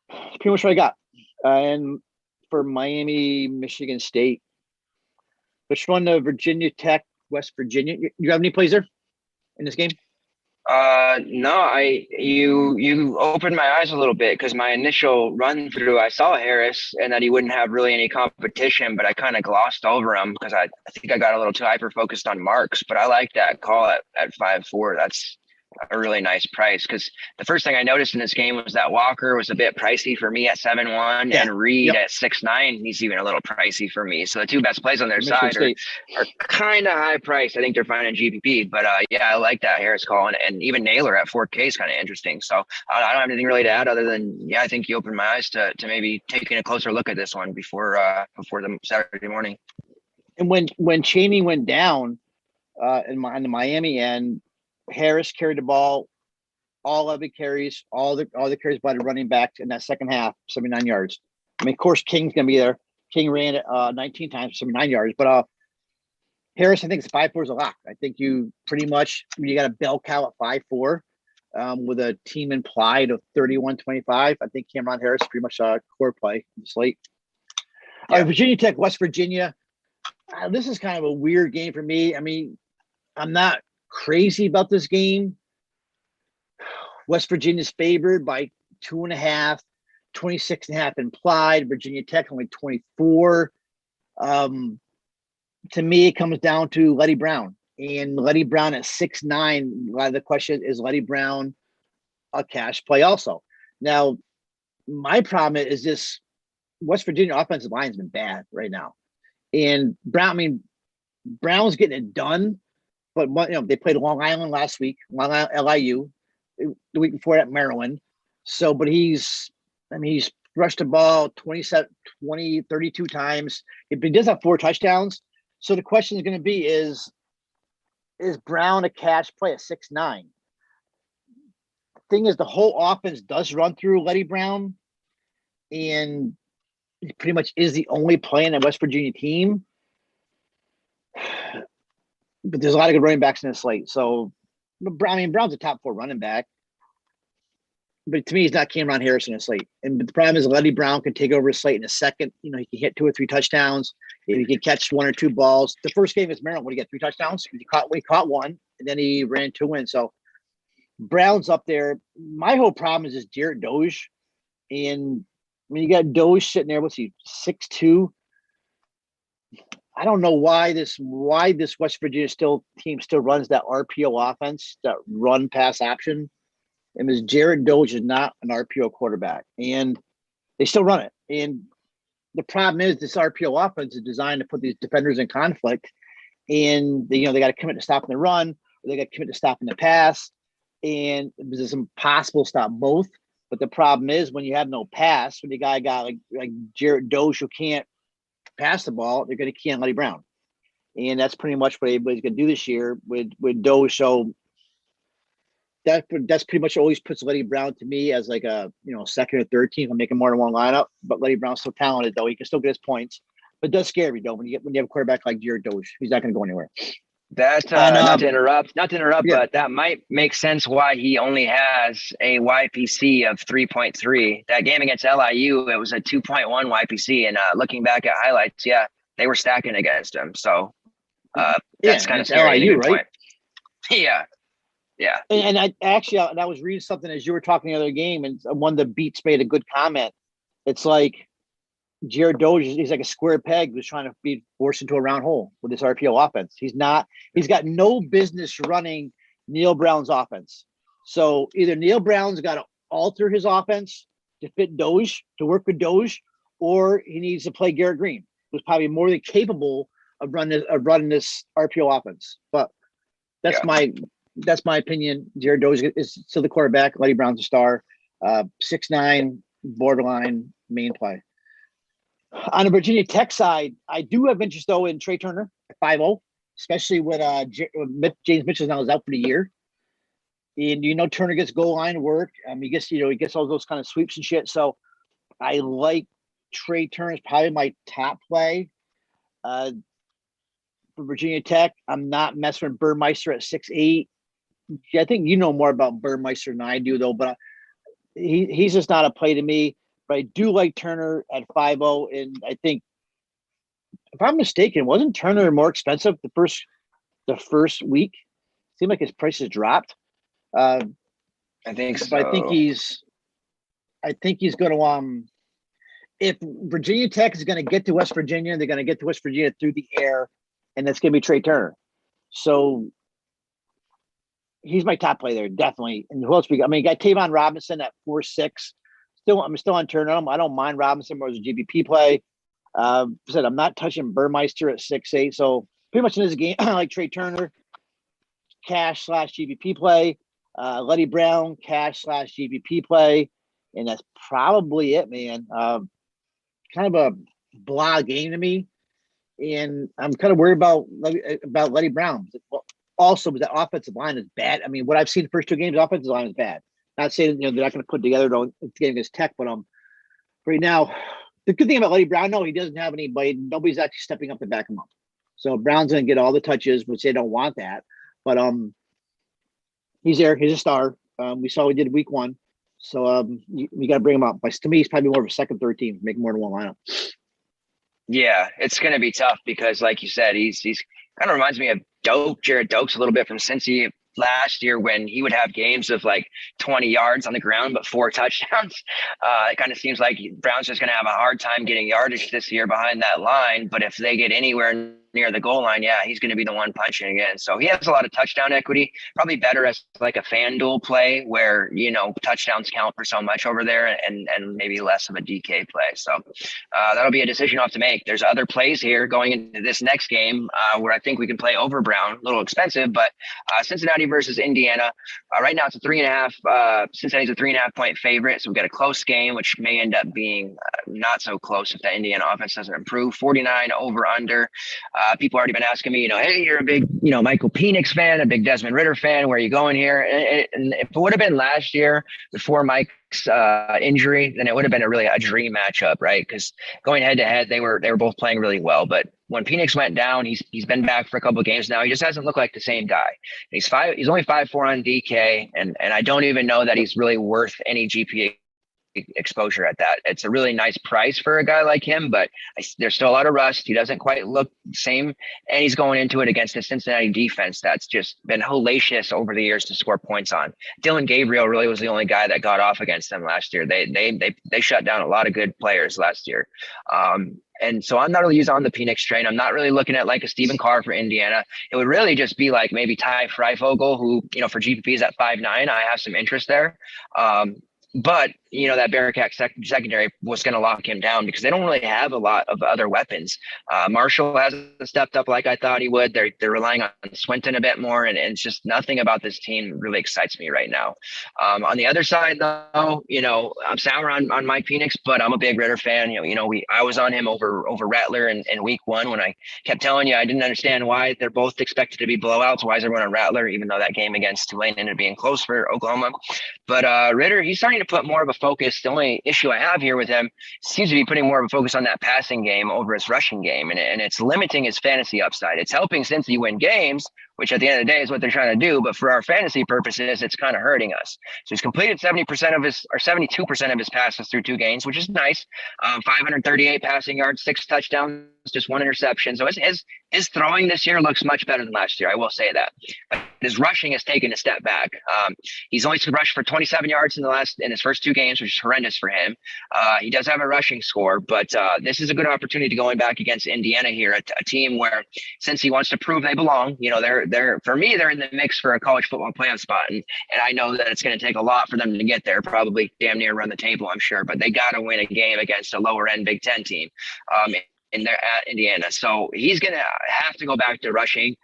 [SPEAKER 2] that's pretty much what I got. And for Miami, Michigan State. Which one? Virginia Tech, West Virginia. You have any plays there in this game?
[SPEAKER 1] No, you opened my eyes a little bit because my initial run through, I saw Harris and that he wouldn't have really any competition, but I kind of glossed over him because I think I got a little too hyper focused on Marks. But I like that call at 5.4. That's a really nice price because the first thing I noticed in this game was that Walker was a bit pricey for me at 7.1 and Reid at 6.9. He's even a little pricey for me. So the two best plays on their side are kind of high priced. I think they're fine in GPP, but yeah, I like that Harris call and even Naylor at 4K is kind of interesting. So I don't have anything really to add other than, yeah, I think you opened my eyes to maybe taking a closer look at this one before the Saturday morning.
[SPEAKER 2] And when Chaney went down on the Miami end, Harris carried the ball, all of the carries, all the carries by the running back in that second half, 79 yards. I mean, of course, King's going to be there. King ran it 19 times, 79 yards. But Harris, I think it's 5.4 is a lock. I think you pretty much, you got a bell cow at 5.4 with a team implied of 31-25. I think Cameron Harris pretty much a core play in the slate. Yeah. Virginia Tech, West Virginia. This is kind of a weird game for me. I mean, I'm not crazy about this game. West Virginia's favored by 2.5, 26.5 implied. Virginia Tech only 24. To me, it comes down to Letty Brown. And Letty Brown at 6.9. The question is Letty Brown a cash play also? Now, my problem is this West Virginia offensive line has been bad right now. And Brown's getting it done. But they played Long Island last week, Long Island LIU, the week before at Maryland. So, but he's rushed the ball 32 times. He does have 4 touchdowns. So the question is going to be, is Brown a cash play at 6.9? The thing is, the whole offense does run through Letty Brown, and he pretty much is the only play in the West Virginia team. But there's a lot of good running backs in the slate. So, Brown's a top 4 running back. But to me, he's not Cameron Harris in the slate. And the problem is Letty Brown can take over a slate in a second. He can hit 2 or 3 touchdowns. He can catch 1 or 2 balls. The first game is Maryland when he got 3 touchdowns. He caught 1, and then he ran 2 in. So, Brown's up there. My whole problem is Jarrett Doge. And you got Doge sitting there. What's he, 6'2"? I don't know why this West Virginia team still runs that RPO offense, that run pass option. And this Jared Doge is not an RPO quarterback, and they still run it. And the problem is this RPO offense is designed to put these defenders in conflict, and they got to commit to stopping the run, or they got to commit to stopping the pass, and it's impossible to stop both. But the problem is when you have no pass, when the guy got like Jared Doge who can't pass the ball, they're going to key on Letty Brown, and that's pretty much what everybody's going to do this year with Doge. So that's pretty much always puts Letty Brown to me as like a second or third team. I'm making more than one lineup, but Letty Brown's so talented though; he can still get his points. But it does scare me though when you have a quarterback like Jared Doge. He's not going to go anywhere.
[SPEAKER 1] That not to interrupt, yeah. But that might make sense why he only has a YPC of 3.3. That game against LIU, it was a 2.1 YPC, and looking back at highlights, yeah, they were stacking against him. So that's kind of scary.
[SPEAKER 2] LIU, right?
[SPEAKER 1] Point. Yeah.
[SPEAKER 2] And I was reading something as you were talking the other game, and one of the beats made a good comment. It's like Jared Doge, he's like a square peg who's trying to be forced into a round hole with this RPO offense. He's got no business running Neil Brown's offense. So either Neil Brown's got to alter his offense to fit Doge, to work with Doge, or he needs to play Garrett Green, who's probably more than capable of running this RPO offense. But that's my opinion. Jared Doge is still the quarterback. Letty Brown's a star. 6'9", borderline main play. On the Virginia Tech side, I do have interest though in Trey Turner at 5.0, especially with James Mitchell now is out for the year. And Turner gets goal line work. He gets all those kind of sweeps and shit. So I like Trey Turner is probably my top play. For Virginia Tech, I'm not messing with Burmeister at 6'8". I think you know more about Burmeister than I do though, but he's just not a play to me. but I do like Turner at 5-0. And I think, if I'm mistaken, wasn't Turner more expensive the first week? Seemed like his prices dropped.
[SPEAKER 1] I think so.
[SPEAKER 2] But I think he's going to if Virginia Tech is going to get to West Virginia, they're going to get to West Virginia through the air, and that's going to be Trey Turner. So he's my top play there, definitely. And who else we got? I mean, you got Tavon Robinson at 4-6. I'm still on Turner. I don't mind Robinson more as a GBP play. I said I'm not touching Burmeister at 6-8. So pretty much in this game, I like Trey Turner, cash / GBP play. Letty Brown, cash / GBP play. And that's probably it, man. Kind of a blah game to me. And I'm kind of worried about Letty Brown. Also, that offensive line is bad. I mean, what I've seen the first 2 games, the offensive line is bad. Not saying they're not going to put together the game against Tech, but right now, the good thing about Letty Brown, no, he doesn't have anybody. Nobody's actually stepping up to back him up. So Brown's going to get all the touches, which they don't want that. But he's there. He's a star. We saw what he did week 1. So we got to bring him up. But to me, he's probably more of a second, third team, make more than one lineup.
[SPEAKER 1] Yeah, it's going to be tough because, like you said, he's kind of reminds me of Jared Dokes a little bit from Cincy last year when he would have games of like 20 yards on the ground, but 4 touchdowns. It kind of seems like Brown's just going to have a hard time getting yardage this year behind that line. But if they get anywhere near the goal line, yeah, he's going to be the one punching again. So he has a lot of touchdown equity, probably better as like a FanDuel play where, touchdowns count for so much over there and maybe less of a DK play. So that'll be a decision I'll have to make. There's other plays here going into this next game where I think we can play over Brown, a little expensive, but Cincinnati versus Indiana. Right now it's a 3.5. Cincinnati's a 3.5 point favorite. So we've got a close game, which may end up being not so close if the Indiana offense doesn't improve. 49 over under. People already been asking me, hey, you're a big, Michael Penix fan, a big Desmond Ridder fan. Where are you going here? And if it would have been last year before Mike's injury, then it would have been a dream matchup, right? Because going head to head, they were both playing really well. But when Penix went down, he's been back for a couple of games now. He just hasn't looked like the same guy. He's only 5'4" on DK, and I don't even know that he's really worth any GPA exposure at that. It's a really nice price for a guy like him, but there's still a lot of rust. He doesn't quite look the same, and he's going into it against the Cincinnati defense that's just been hellacious over the years to score points on. Dylan Gabriel really was the only guy that got off against them last year. They shut down a lot of good players last year. And so I'm not really on the Penix train. I'm not really looking at like a Stephen Carr for Indiana. It would really just be like maybe Ty Freifogel, who, for GPP is at 5'9". I have some interest there. But, that Bearcat secondary was going to lock him down because they don't really have a lot of other weapons. Marshall hasn't stepped up like I thought he would. They're relying on Swinton a bit more, and it's just nothing about this team really excites me right now. On the other side, though, I'm sour on Mike Penix, but I'm a big Ridder fan. I was on him over Rattler in week 1 when I kept telling you I didn't understand why they're both expected to be blowouts. Why is everyone on Rattler, even though that game against Tulane ended up being close for Oklahoma? But Ridder, he's starting to put more of a focus. The only issue I have here with him seems to be putting more of a focus on that passing game over his rushing game, and it's limiting his fantasy upside. It's helping Cincy win games, which at the end of the day is what they're trying to do. But for our fantasy purposes, it's kind of hurting us. So he's completed 72% of his passes through 2 games, which is nice. 538 passing yards, 6 touchdowns, just 1 interception. So his throwing this year looks much better than last year. I will say that. But his rushing has taken a step back. He's only rushed for 27 yards in his first 2 games, which is horrendous for him. He does have a rushing score, but this is a good opportunity going back against Indiana here, a team where, since he wants to prove they belong, for me, they're in the mix for a college football playoff spot. And I know that it's going to take a lot for them to get there, probably damn near run the table, I'm sure, but they got to win a game against a lower end Big Ten team. And they're at Indiana. So he's going to have to go back to rushing,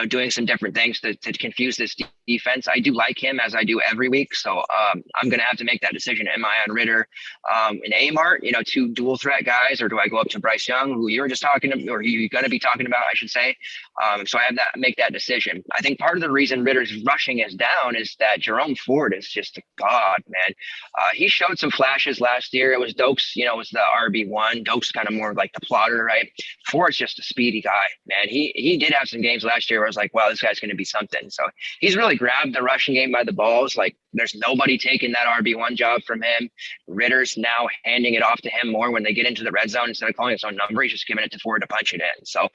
[SPEAKER 1] doing some different things to confuse this defense. I do like him, as I do every week. So I'm going to have to make that decision. Am I on Ridder and Amart, 2 dual threat guys, or do I go up to Bryce Young, who you were just talking to, or you're going to be talking about, I should say. So I have to make that decision. I think part of the reason Ridder's rushing is down is that Jerome Ford is just a god, man. He showed some flashes last year. It was Dokes, was the RB1. Dokes kind of more like the plotter, right? Ford's just a speedy guy, man. He did have some games last year where I was like, wow, this guy's going to be something. So he's really grabbed the rushing game by the balls. Like, there's nobody taking that RB1 job from him. Ritter's now handing it off to him more when they get into the red zone. Instead of calling his own number, he's just giving it to Ford to punch it in. So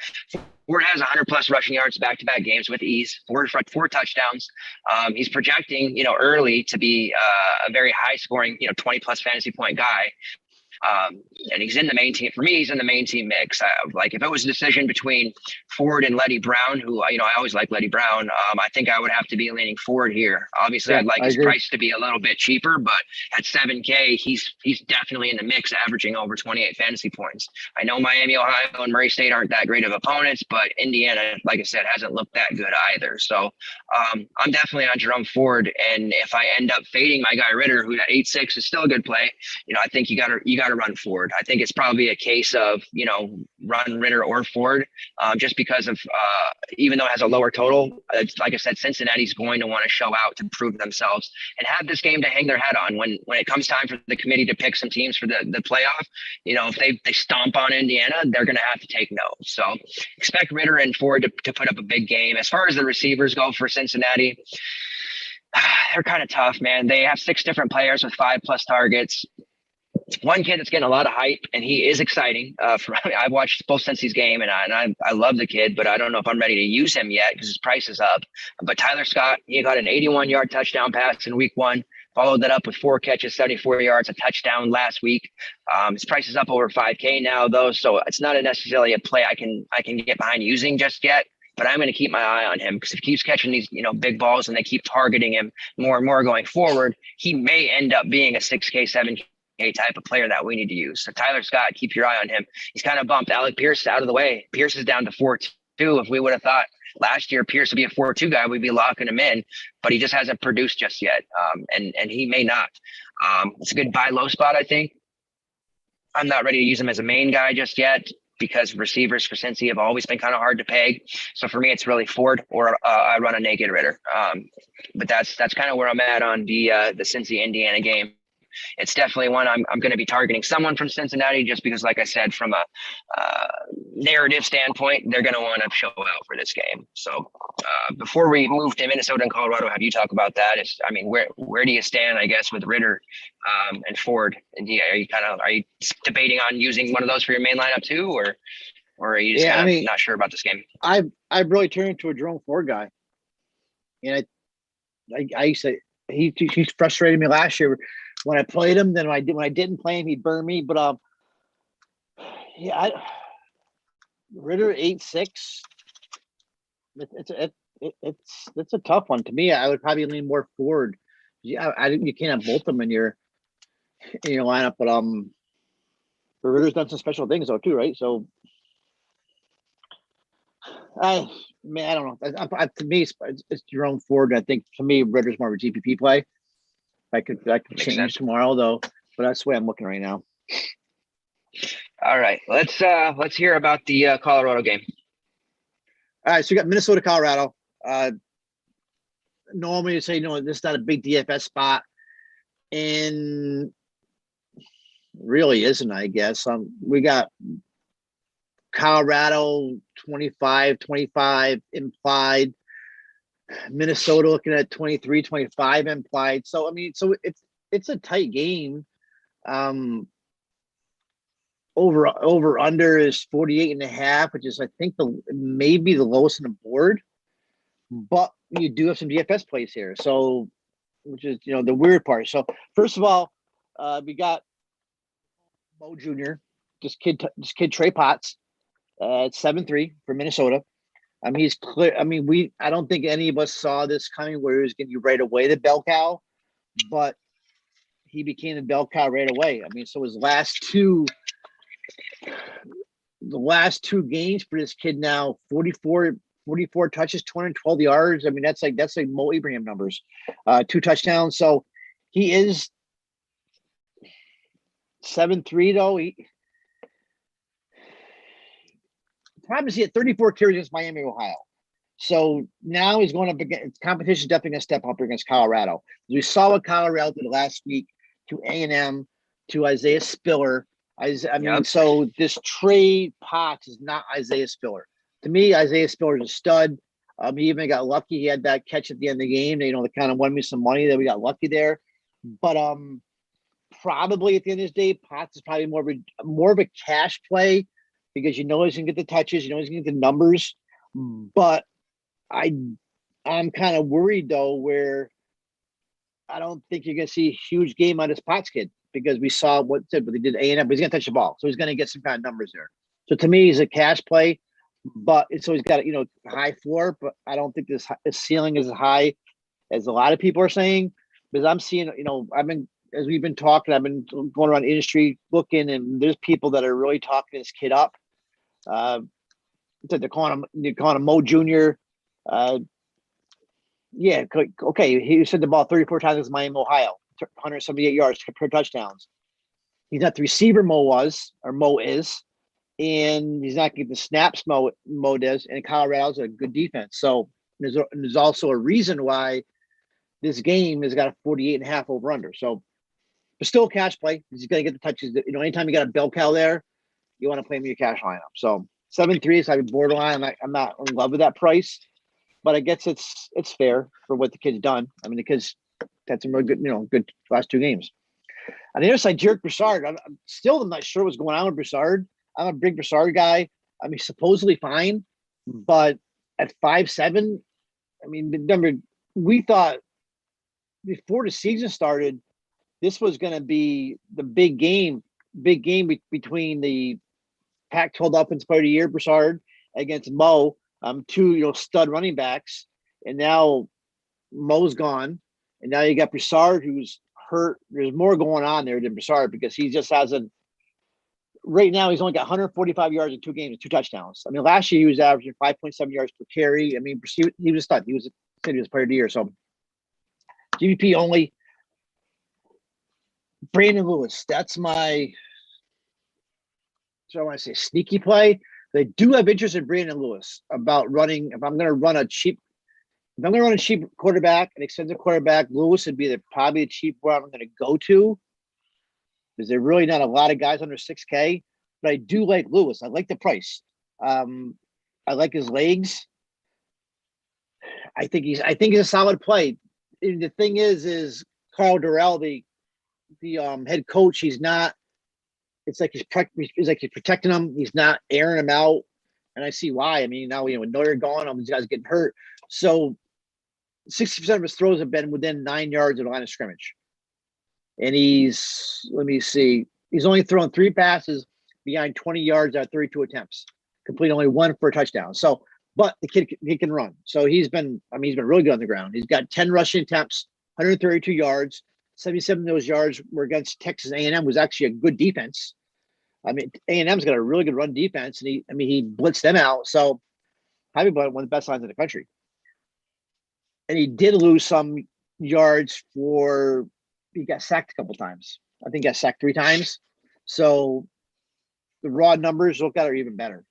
[SPEAKER 1] Ford has 100+ rushing yards back-to-back games with ease, four touchdowns. He's projecting, early to be a very high-scoring, 20+ fantasy point guy. And he's in the main team. For me, he's in the main team mix. Like, if it was a decision between Ford and Letty Brown, who, I always like Letty Brown, I think I would have to be leaning Ford here. Obviously, I'd like his price to be a little bit cheaper, but at $7K, he's definitely in the mix, averaging over 28 fantasy points. I know Miami, Ohio, and Murray State aren't that great of opponents, but Indiana, like I said, hasn't looked that good either. So I'm definitely on Jerome Ford. And if I end up fading my guy Ritter, who at 8.6 is still a good play, I think you got to run Ford. I think it's probably a case of, run Ritter or Ford, just because of, even though it has a lower total, like I said, Cincinnati's going to want to show out to prove themselves and have this game to hang their hat on when it comes time for the committee to pick some teams for the playoff. If they stomp on Indiana, they're going to have to take notes. So expect Ritter and Ford to put up a big game. As far as the receivers go for Cincinnati, they're kind of tough, man. They have 6 different players with 5+ targets. One kid that's getting a lot of hype, and he is exciting. I've watched both Cincy's game, and I love the kid, but I don't know if I'm ready to use him yet because his price is up. But Tyler Scott, he got an 81-yard touchdown pass in week 1, followed that up with 4 catches, 74 yards, a touchdown last week. His price is up over 5K now, though, so it's not necessarily a play I can get behind using just yet. But I'm going to keep my eye on him because if he keeps catching these, big balls and they keep targeting him more and more going forward, he may end up being a 6K, 7K type of player that we need to use. So Tyler Scott, keep your eye on him. He's kind of bumped Alec Pierce out of the way. Pierce is down to 4.2. If we would have thought last year Pierce would be a 4.2 guy, we'd be locking him in, but he just hasn't produced just yet. And he may not. It's a good buy low spot, I think. I'm not ready to use him as a main guy just yet because receivers for Cincy have always been kind of hard to peg. So for me, it's really Ford or I run a naked Ritter. But that's kind of where I'm at on the Cincy Indiana game. It's definitely one I'm going to be targeting someone from Cincinnati just because, like I said, from a narrative standpoint, they're going to want to show out for this game. So before we move to Minnesota and Colorado, have you talk about that? Where do you stand, I guess, with Ritter and Ford? And are you debating on using one of those for your main lineup too, or are you just not sure about this game?
[SPEAKER 2] I've really turned into a Jerome Ford guy, and I used to he frustrated me last year when I played him. Then when I didn't play him, he'd burn me. But Ritter 8.6. It's a tough one to me. I would probably lean more Ford. Yeah, you can't have both of them in your lineup. But Ritter's done some special things though too, right? So I don't know. To me, it's Jerome Ford. I think to me, Ritter's more of a GPP play. I could change tomorrow though, but that's the way I'm looking right now.
[SPEAKER 1] All right, let's hear about the Colorado game.
[SPEAKER 2] All right, so we got Minnesota, Colorado. Normally you say this is not a big DFS spot, and really isn't, I guess. We got Colorado 25 implied. Minnesota looking at 23-25 implied. So it's a tight game. Over under is 48.5, which is I think maybe the lowest on the board. But you do have some DFS plays here, so which is the weird part. So first of all, we got Mo Jr. This kid Trey Potts at 7.3 for Minnesota. He's clear. I don't think any of us saw this coming where he was going to be right away the bell cow, but he became the bell cow right away. So his last two games for this kid now, 44 touches, 212 yards. That's like Mo Ibrahim numbers, 2 touchdowns. So he is 7.3 though. Problem is he had 34 carries against Miami, Ohio. So now he's going up against competition. Definitely going to step up against Colorado. We saw what Colorado did last week to A&M, to Isaiah Spiller. So this Trey Potts is not Isaiah Spiller. To me, Isaiah Spiller is a stud. He even got lucky. He had that catch at the end of the game. That kind of won me some money that we got lucky there. But probably at the end of the day, Potts is probably more of a cash play because he's gonna get the touches, he's gonna get the numbers. But I'm kind of worried though, where I don't think you're gonna see a huge game on this Potts kid because we saw what they did A&M, but he's gonna touch the ball, so he's gonna get some kind of numbers there. So to me, he's a cash play, but he's got high floor, but I don't think his ceiling is as high as a lot of people are saying. Because I'm seeing, as we've been talking, I've been going around the industry looking, and there's people that are really talking this kid up. They're calling him Mo Jr. Yeah, okay. He sent the ball 34 times against Miami, Ohio, 178 yards per touchdowns. He's not the receiver Mo is, and he's not getting the snaps Mo does. And Colorado's a good defense, so there's also a reason why this game has got a 48.5 over under. So, but still cash play. He's going to get the touches. Anytime you got a bell cow there, you want to play him in your cash lineup. So 7.3 is like borderline. I'm not in love with that price, but I guess it's fair for what the kid's done. I mean, the kid's had some really good last two games. On the other side, Derek Broussard. I'm not sure what's going on with Broussard. I'm a big Broussard guy. I mean, supposedly fine, but at 5'7", I mean, remember, we thought before the season started, this was going to be the big game between the Pac-12 Offensive Player of the Year, Broussard, against Mo, two stud running backs, and now Mo's gone, and now you got Broussard who's hurt. There's more going on there than Broussard because he just hasn't. Right now, he's only got 145 yards in 2 games and 2 touchdowns. I mean, last year he was averaging 5.7 yards per carry. I mean, he was a stud. He was Player of the Year, so. GVP only. Brandon Lewis. That's my, so I want to say sneaky play. They do have interest in Brandon Lewis about running. If I'm going to run a cheap quarterback, an expensive quarterback, Lewis would be probably a cheap one I'm going to go to. Because there really not a lot of guys under 6K. But I do like Lewis. I like the price. I like his legs. I think he's a solid play. And the thing is Carl Durrell, the head coach, he's not. It's like he's protecting him. He's not airing him out, and I see why. I mean, now with Neuer gone, all these guys getting hurt. So 60% of his throws have been within 9 yards of the line of scrimmage, and he's only thrown 3 passes behind 20 yards out of 32 attempts, complete only 1 for a touchdown. So. But the kid, he can run. So he's been really good on the ground. He's got 10 rushing attempts, 132 yards. 77 of those yards were against Texas A&M, was actually a good defense. I mean, A&M's got a really good run defense, and he blitzed them out. So probably one of the best lines in the country. And he did lose some yards he got sacked a couple times. I think he got sacked 3 times. So the raw numbers look at are even better.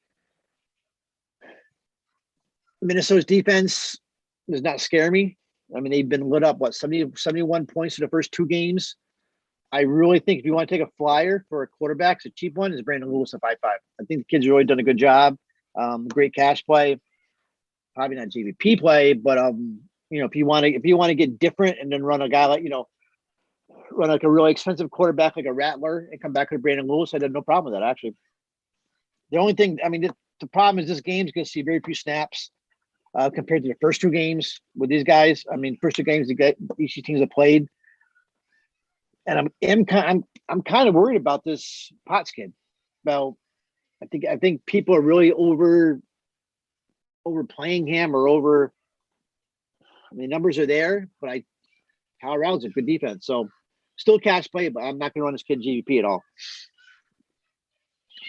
[SPEAKER 2] Minnesota's defense does not scare me. I mean, they've been lit up, 71 points in the first 2 games. I really think if you want to take a flyer for a quarterback, it's a cheap one, is Brandon Lewis at 5'5". I think the kid's really done a good job. Great cash play. Probably not GVP play, but if you want to get different and then run a guy run like a really expensive quarterback like a Rattler and come back with Brandon Lewis, I'd have no problem with that, actually. The only thing, the problem is this game's going to see very few snaps. Compared to the first 2 games with these guys. I mean, first 2 games each teams have played, and I'm kind of worried about this Potts kid. Well, I think people are really overplaying him or over. I mean, numbers are there, but Colorado's a good defense, so still cash play, but I'm not going to run this kid GVP at all.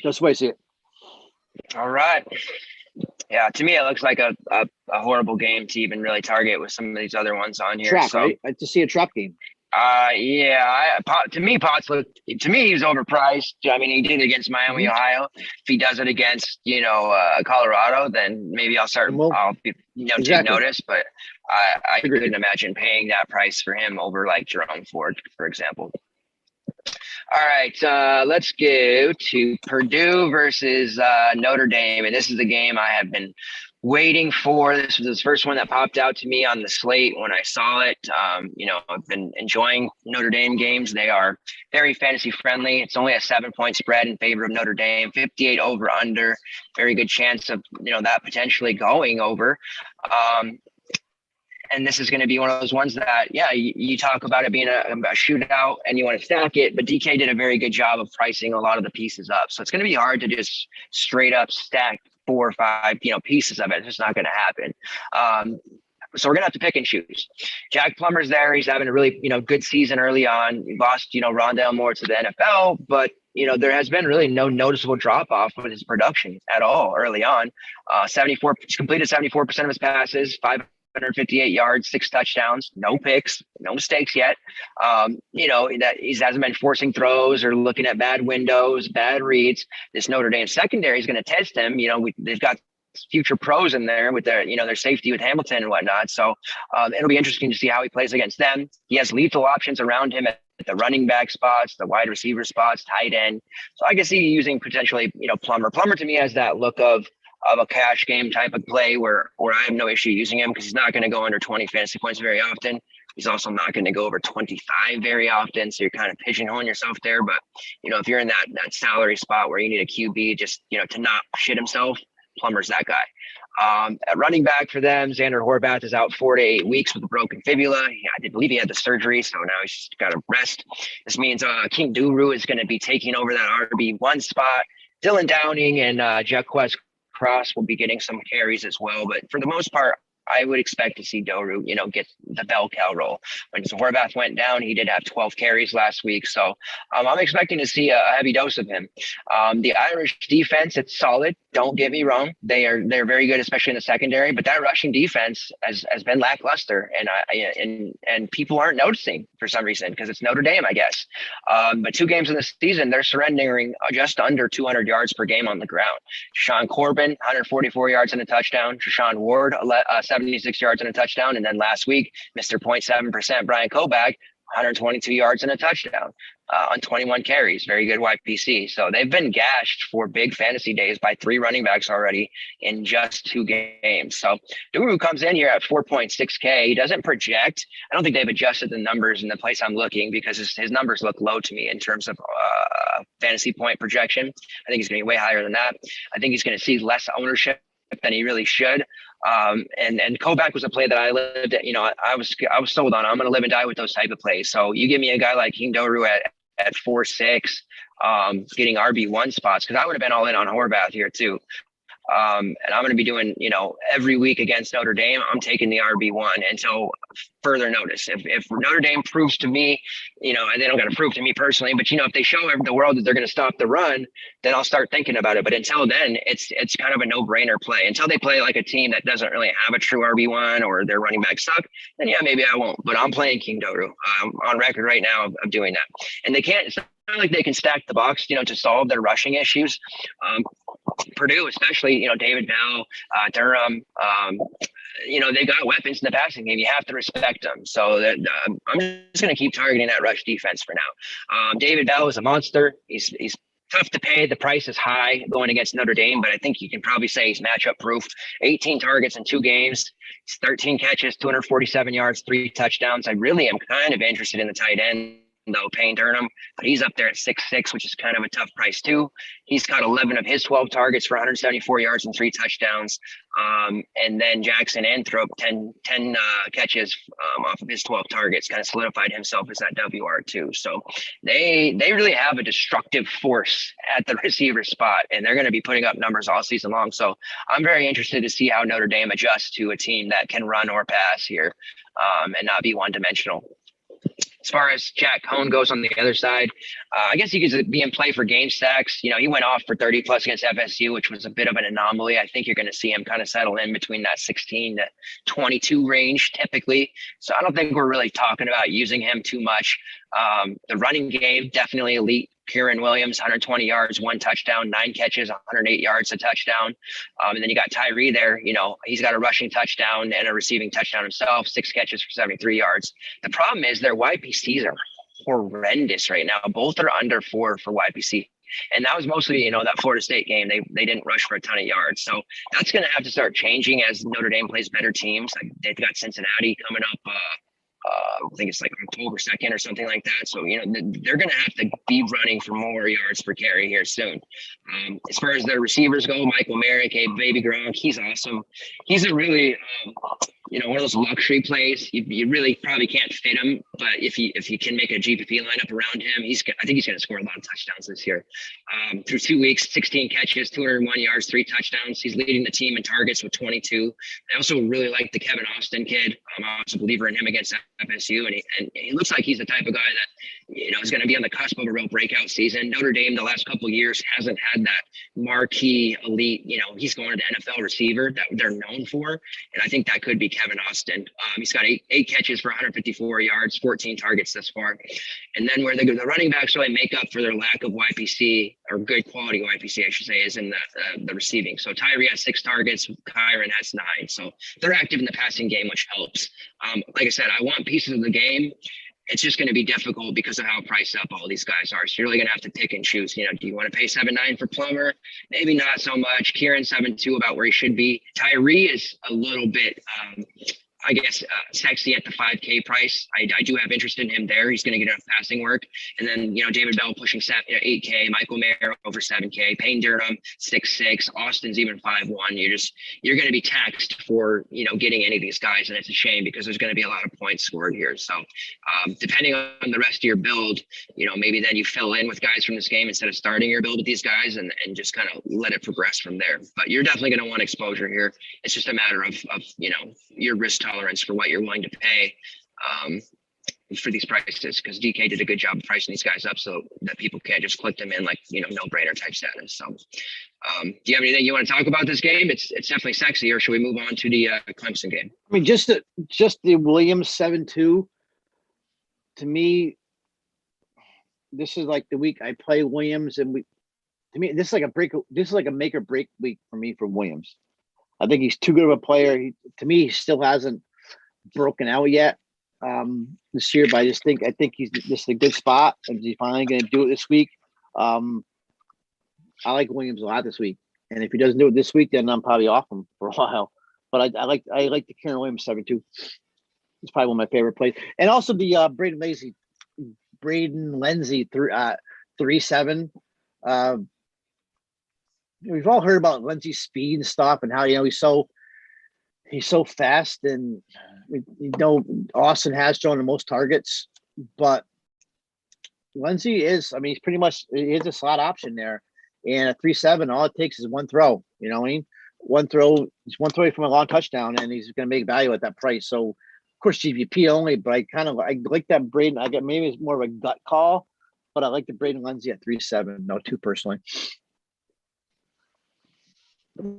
[SPEAKER 2] That's the way I see it.
[SPEAKER 1] All right. Yeah, to me, it looks like a horrible game to even really target with some of these other ones on here.
[SPEAKER 2] Trap, right? I like to see a trap game.
[SPEAKER 1] Yeah. To me, Potts he was overpriced. I mean, he did it against Miami, Ohio. If he does it against, Colorado, then maybe I'll take notice. But I couldn't imagine paying that price for him over like Jerome Ford, for example. All right, let's go to Purdue versus Notre Dame. And this is a game I have been waiting for this. Was the first one that popped out to me on the slate when I saw it. I've been enjoying Notre Dame games. They are very fantasy friendly. It's only a 7-point spread in favor of Notre Dame, 58 over under, very good chance of, that potentially going over. And this is going to be one of those ones that, you talk about it being a shootout and you want to stack it, but DK did a very good job of pricing a lot of the pieces up. So it's going to be hard to just straight up stack 4 or 5, pieces of it. It's just not going to happen. So we're going to have to pick and choose. Jack Plummer's there. He's having a really, good season early on. He lost, Rondale Moore to the NFL, but there has been really no noticeable drop off with his production at all early on. He's completed 74% of his passes, 558 yards, 6 touchdowns, no picks, no mistakes yet. That he hasn't been forcing throws or looking at bad windows, bad reads. This Notre Dame secondary is going to test him. They've got future pros in there with their safety with Hamilton and whatnot. So it'll be interesting to see how he plays against them. He has lethal options around him at the running back spots, the wide receiver spots, tight end. So I can see using potentially, Plummer. Plummer to me has that look of a cash game type of play where I have no issue using him because he's not going to go under 20 fantasy points very often. He's also not going to go over 25 very often. So you're kind of pigeonholing yourself there. But, if you're in that salary spot where you need a QB just, to not shit himself, Plummer's that guy. At running back for them, Xander Horvath is out 4 to 8 weeks with a broken fibula. I believe he had the surgery, so now he's just got to rest. This means King Duru is going to be taking over that RB1 spot. Dylan Downing and Jaquez Cross will be getting some carries as well. But for the most part, I would expect to see Doru, get the bell cow role. When Horvath went down, he did have 12 carries last week. So I'm expecting to see a heavy dose of him. The Irish defense, it's solid. Don't get me wrong. They're very good, especially in the secondary, but that rushing defense has been lackluster and people aren't noticing for some reason because it's Notre Dame, I guess. But 2 games in the season, they're surrendering just under 200 yards per game on the ground. Deshawn Corbin, 144 yards and a touchdown. Deshaun Ward, 76 yards and a touchdown. And then last week, Mr. 0.7%, Brian Kobach, 122 yards and a touchdown on 21 carries. Very good YPC. So they've been gashed for big fantasy days by 3 running backs already in just 2 games. So Duru comes in here at 4.6K. He doesn't project. I don't think they've adjusted the numbers in the place I'm looking because his numbers look low to me in terms of fantasy point projection. I think he's going to be way higher than that. I think he's going to see less ownership than he really should. And Kobach was a play that I lived at, I was sold on. I'm going to live and die with those type of plays. So you give me a guy like King Doru at 4.6, getting RB1 spots, because I would have been all in on Horvath here too. And I'm going to be doing, every week against Notre Dame, I'm taking the RB1 until further notice. If Notre Dame proves to me, and they don't got to prove to me personally, but if they show the world that they're going to stop the run, then I'll start thinking about it. But until then, it's kind of a no-brainer play. Until they play like a team that doesn't really have a true RB1 or their running back suck, then maybe I won't. But I'm playing King Doru. I'm on record right now of doing that. And they can't. It's not like they can stack the box, to solve their rushing issues. Purdue, especially, David Bell, Durham, they got weapons in the passing game. You have to respect them. So I'm just going to keep targeting that rush defense for now. David Bell is a monster. He's tough to pay. The price is high going against Notre Dame, but I think you can probably say he's matchup proof. 18 targets in 2 games. He's 13 catches, 247 yards, 3 touchdowns. I really am kind of interested in the tight end, though, Payne Durham, but he's up there at 6'6", which is kind of a tough price too. He's got 11 of his 12 targets for 174 yards and 3 touchdowns. And then Jackson Anthrop, 10 catches off of his 12 targets, kind of solidified himself as that WR2. So they really have a destructive force at the receiver spot, and they're going to be putting up numbers all season long. So I'm very interested to see how Notre Dame adjusts to a team that can run or pass here and not be one-dimensional. As far as Jack Cohn goes on the other side, I guess he could be in play for game stacks. He went off for 30 plus against FSU, which was a bit of an anomaly. I think you're going to see him kind of settle in between that 16 to 22 range typically. So I don't think we're really talking about using him too much. The running game, definitely elite. Kieran Williams, 120 yards, 1 touchdown, 9 catches, 108 yards, a touchdown. And then you got Tyree there. He's got a rushing touchdown and a receiving touchdown himself, 6 catches for 73 yards. The problem is their YPCs are horrendous right now. Both are under 4 for YPC. And that was mostly, that Florida State game. They didn't rush for a ton of yards. So that's going to have to start changing as Notre Dame plays better teams. Like they've got Cincinnati coming up. I think it's like October 2nd or something like that. So, they're going to have to be running for more yards per carry here soon. As far as their receivers go, Michael Merrick, Baby Gronk, he's awesome. He's a really, one of those luxury plays. You really probably can't fit him, but if you can make a GPP lineup around him, I think he's going to score a lot of touchdowns this year. Through 2 weeks, 16 catches, 201 yards, 3 touchdowns. He's leading the team in targets with 22. I also really like the Kevin Austin kid. I was a believer in him against FSU, and he looks like he's the type of guy that is going to be on the cusp of a real breakout season. Notre Dame the last couple of years hasn't had that marquee elite. He's going to NFL receiver that they're known for, and I think that could be Kevin Austin. He's got eight catches for 154 yards, 14 targets thus far. And then where the running backs really make up for their lack of YPC, or good quality YPC, I should say, is in the receiving. So Tyree has 6 targets, Kyron has 9. So they're active in the passing game, which helps. Like I said, I want pieces of the game. It's just going to be difficult because of how priced up all these guys are. So you're really going to have to pick and choose. Do you want to pay 7.9 for Plumber? Maybe not so much. Kieran 7.2, about where he should be. Tyree is a little bit, sexy at the 5K price. I do have interest in him there. He's going to get enough passing work. And then, David Bell pushing 8K, Michael Mayer over 7K, Payne Durham 6'6", Austin's even 5'1". You're going to be taxed for, getting any of these guys. And it's a shame because there's going to be a lot of points scored here. So depending on the rest of your build, maybe then you fill in with guys from this game instead of starting your build with these guys and just kind of let it progress from there. But you're definitely going to want exposure here. It's just a matter of your risk tolerance for what you're willing to pay for these prices, because DK did a good job of pricing these guys up so that people can't just click them in like no-brainer type status. So do you have anything you want to talk about this game? It's definitely sexy. Or should we move on to the Clemson game?
[SPEAKER 2] I mean, just the Williams 7-2, to me, this is like the week I play Williams, and to me this is like a make or break week for me for Williams. I think he's too good of a player. To me, he still hasn't broken out yet this year, but I think he's just a good spot, and he's finally going to do it this week. I like Williams a lot this week, and if he doesn't do it this week, then I'm probably off him for a while. But I like the Kieran Williams 7-2. It's probably one of my favorite plays, and also the Braden Lenzy 3-7. We've all heard about Lindsay's speed and stuff, and how he's so fast, and Austin has thrown the most targets, but Lindsay is, he's pretty much, he is a slot option there, and a 3-7, all it takes is one throw. One throw, he's one throw from a long touchdown, and he's going to make value at that price. So of course GVP only, but I like that Braden. I get, maybe it's more of a gut call, but I like the Braden Lindsay at 3-7. No, 2 personally.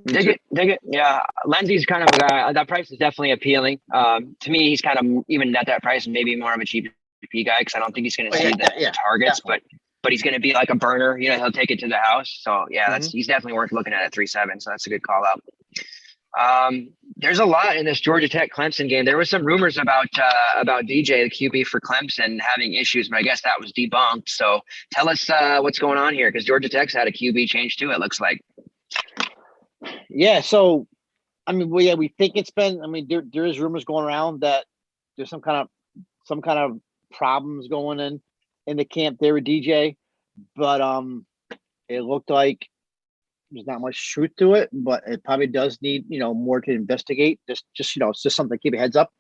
[SPEAKER 1] Dig it. Yeah, Lindsay's kind of a guy. That price is definitely appealing. To me, he's kind of, even at that price, maybe more of a GPP guy, because I don't think he's going to see the targets, but he's going to be like a burner. He'll take it to the house. So yeah, he's definitely worth looking at 3-7. So that's a good call out. There's a lot in this Georgia Tech Clemson game. There was some rumors about DJ, the QB for Clemson, having issues, but I guess that was debunked. So tell us what's going on here, because Georgia Tech's had a QB change too, it looks like.
[SPEAKER 2] Yeah, so we think it's been. There is rumors going around that there's some kind of problems going in the camp there with DJ, but it looked like there's not much truth to it, but it probably does need more to investigate. Just it's just something to keep your heads up.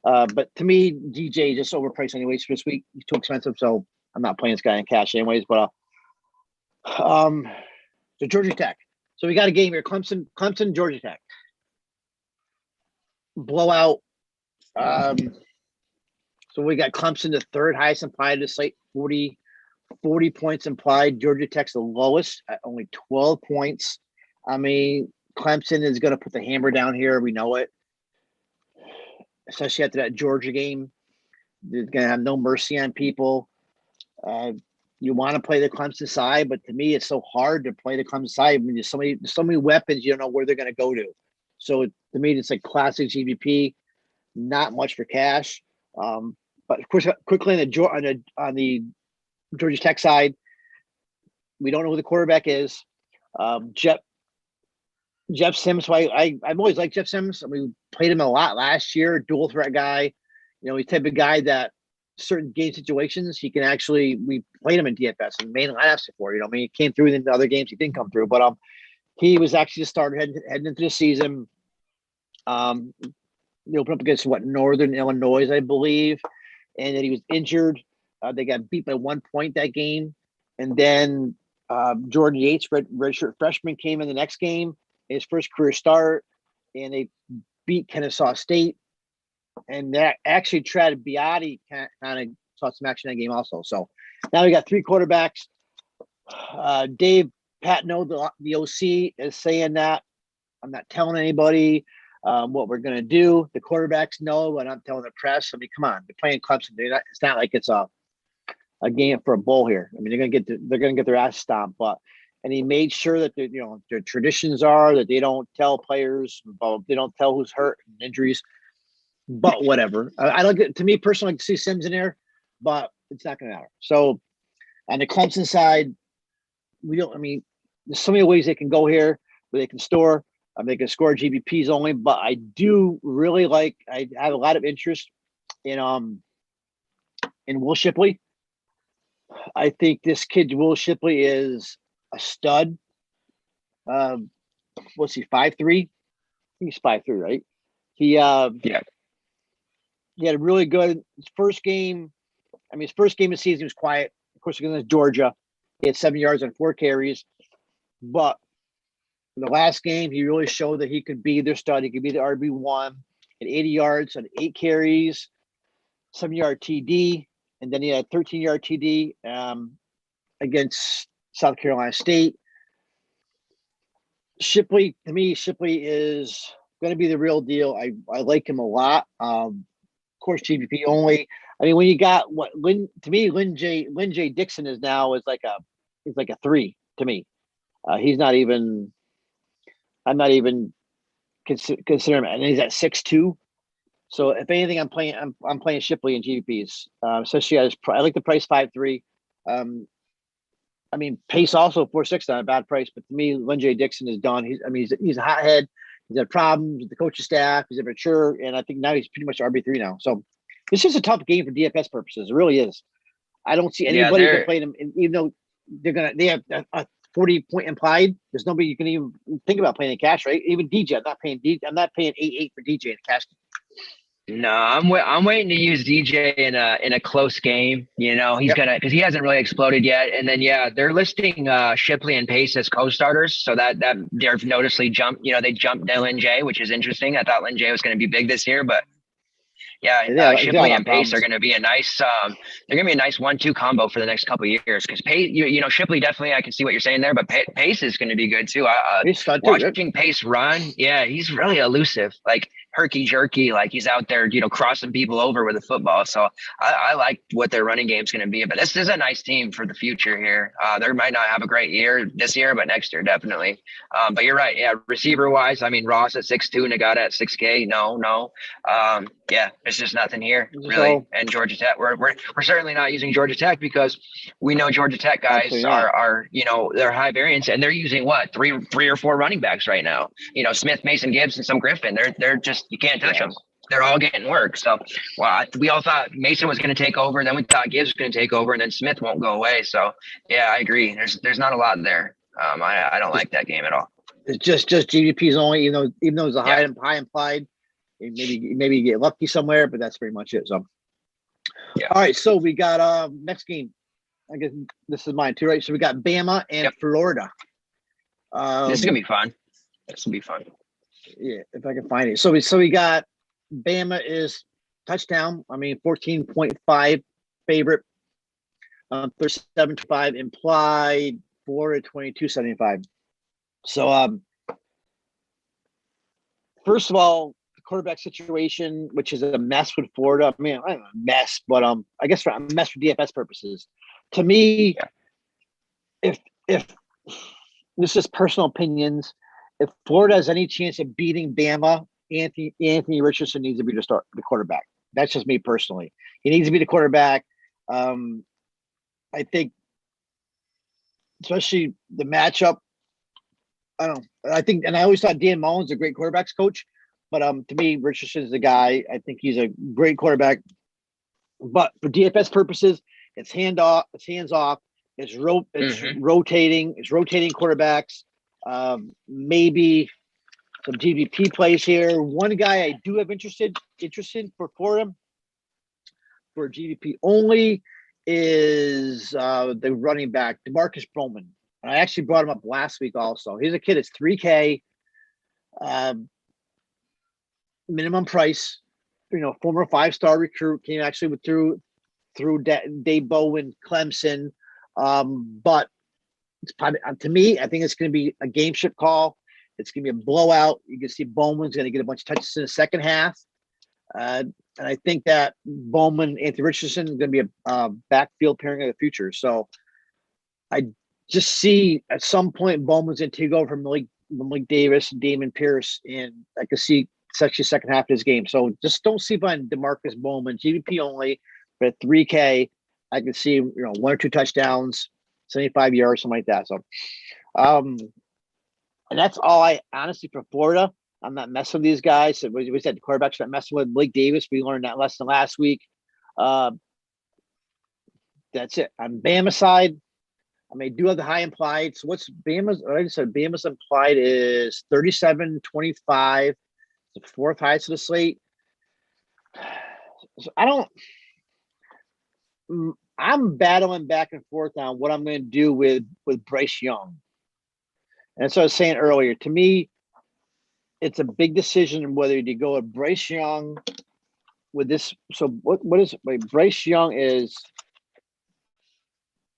[SPEAKER 2] But to me, DJ is just overpriced anyways for this week. He's too expensive, so I'm not playing this guy in cash anyways. But so Georgia Tech. So we got a game here, Clemson, Georgia Tech. Blowout. So we got Clemson, the third highest implied to slate, 40 points implied. Georgia Tech's the lowest at only 12 points. Clemson is going to put the hammer down here. We know it. Especially after that Georgia game. They're going to have no mercy on people. You want to play the Clemson side, but to me, it's so hard to play the Clemson side. There's so many weapons, you don't know where they're going to go to. So to me, it's like classic GBP, not much for cash. But of course, quickly on the Georgia Tech side, We don't know who the quarterback is. Jeff Sims. So I've always liked Jeff Sims. We played him a lot last year. Dual threat guy. He's the type of guy that certain game situations he can actually. We played him in DFS and main lineups before. He came through in the other games. He didn't come through, but he was actually the starter heading into the season. They opened up against Northern Illinois, I believe, and then he was injured. They got beat by 1 point that game, and then Jordan Yates, redshirt freshman, came in the next game, his first career start, and they beat Kennesaw State. And that actually Trad Biotti kind of saw some action in that game also. So now we got three quarterbacks. Dave Patno, the OC, is saying that I'm not telling anybody what we're going to do. The quarterbacks know, but I'm telling the press. I mean, come on, they're playing Clemson. It's not like it's a game for a bowl here. I mean, they're going to get their ass stomped. And he made sure that their traditions are that they don't tell players about, they don't tell who's hurt and injuries. But whatever. I don't get, to me personally, I like to see Sims in there, but it's not going to matter. So on the Clemson side, there's so many ways they can go here where they can store. They can score GBPs only, but I do really I have a lot of interest in Will Shipley. I think this kid, Will Shipley, is a stud. What's he, 5'3"? I think he's 5'3", right? He had a really good first game. His first game of the season was quiet. Of course, against Georgia, he had 7 yards on 4 carries. But in the last game, he really showed that he could be their stud. He could be the RB1 at 80 yards on 8 carries, 7-yard TD, and then he had a 13-yard TD against South Carolina State. Shipley is going to be the real deal. I like him a lot. Of course, GBP only. When you got Lynn J. Dixon is now is like a 3 to me. He's not even. I'm not even considering him, and he's at 6'2". So if anything, I'm playing Shipley in GBPs, especially I like the price 5'3". Pace also 4.6, not a bad price, but to me, Lynn J. Dixon is done. He's a hothead. He's had problems with the coaching staff. He's immature, and I think now he's pretty much RB3 now. So it's just a tough game for DFS purposes. It really is. I don't see anybody that played him, and even though they have a 40-point implied, there's nobody you can even think about playing in cash, right? Even DJ, I'm not paying 8.8 for DJ in cash.
[SPEAKER 1] No, I'm waiting to use DJ in a close game. He's gonna, because he hasn't really exploded yet. And then they're listing Shipley and Pace as co-starters, so that they're noticeably jumped. They jumped Lynn J, which is interesting. I thought Lynn J was going to be big this year, but Shipley and Pace are going to be a nice. They're going to be a nice 1-2 combo for the next couple of years, because Pace, Shipley definitely, I can see what you're saying there, but Pace is going to be good too. Watching Pace run, he's really elusive, like herky jerky, like he's out there, crossing people over with a football. So I like what their running game is going to be. But this is a nice team for the future here. They might not have a great year this year, but next year definitely. But you're right, receiver wise, Ross at 6'2", Nagata at 6K. No. There's just nothing here really. And Georgia Tech, we're certainly not using Georgia Tech, because we know Georgia Tech guys are they're high variance, and they're using three or four running backs right now. Smith, Mason Gibbs, and some Griffin. They're just, you can't touch them. They're all getting work. So we all thought Mason was going to take over, and then we thought Gibbs was going to take over, and then Smith won't go away. So I agree. There's not a lot there. I don't like that game at all.
[SPEAKER 2] It's just GDPs only, even though it's a high implied. Maybe you get lucky somewhere, but that's pretty much it. So, all right. So we got next game. I guess this is mine too, right? So we got Bama and Florida.
[SPEAKER 1] This is gonna be fun. This will be fun.
[SPEAKER 2] Yeah, if I can find it. So we got Bama is touchdown. 14.5 favorite. 37.5 implied. Florida 22.75. So first of all, quarterback situation, which is a mess with Florida. I don't know, mess, but I guess for a mess for DFS purposes. To me, if this is personal opinions, if Florida has any chance of beating Bama, Anthony Richardson needs to be the quarterback. That's just me personally. He needs to be the quarterback. I think especially the matchup. I don't know. I think, and I always thought Dan Mullen's a great quarterbacks coach, but to me, Richardson's the guy. I think he's a great quarterback. But for DFS purposes, it's hands off. It's rotating. It's rotating quarterbacks. Maybe some GVP plays here. One guy I do have interested for him for GVP only is the running back DeMarcus Bowman. And I actually brought him up last week also. He's a kid. It's $3K, minimum price. Former 5-star recruit, came actually through Dave Bowen, Clemson. But it's probably, to me, I think it's going to be a game ship call. It's going to be a blowout. You can see Bowman's going to get a bunch of touches in the second half. And I think that Bowman, Anthony Richardson is going to be a backfield pairing of the future. So I just see at some point Bowman's going to take over from Malik Davis and Damon Pierce, and I can see it's actually second half of this game. So just don't see by DeMarcus Bowman, GVP only, but at $3K, I can see 1 or 2 touchdowns, 75 yards, something like that. So, and that's all I honestly for Florida. I'm not messing with these guys. So we said the quarterbacks not messing with Blake Davis. We learned that lesson last week. That's it. On Bama side, I mean, do have the high implied. So what's Bama's? Like I said, Bama's implied is 37.25. The fourth highest of the slate. So I'm battling back and forth on what I'm going to do with Bryce Young. And so I was saying earlier, to me, it's a big decision whether to go with Bryce Young with this. So what is Bryce Young is?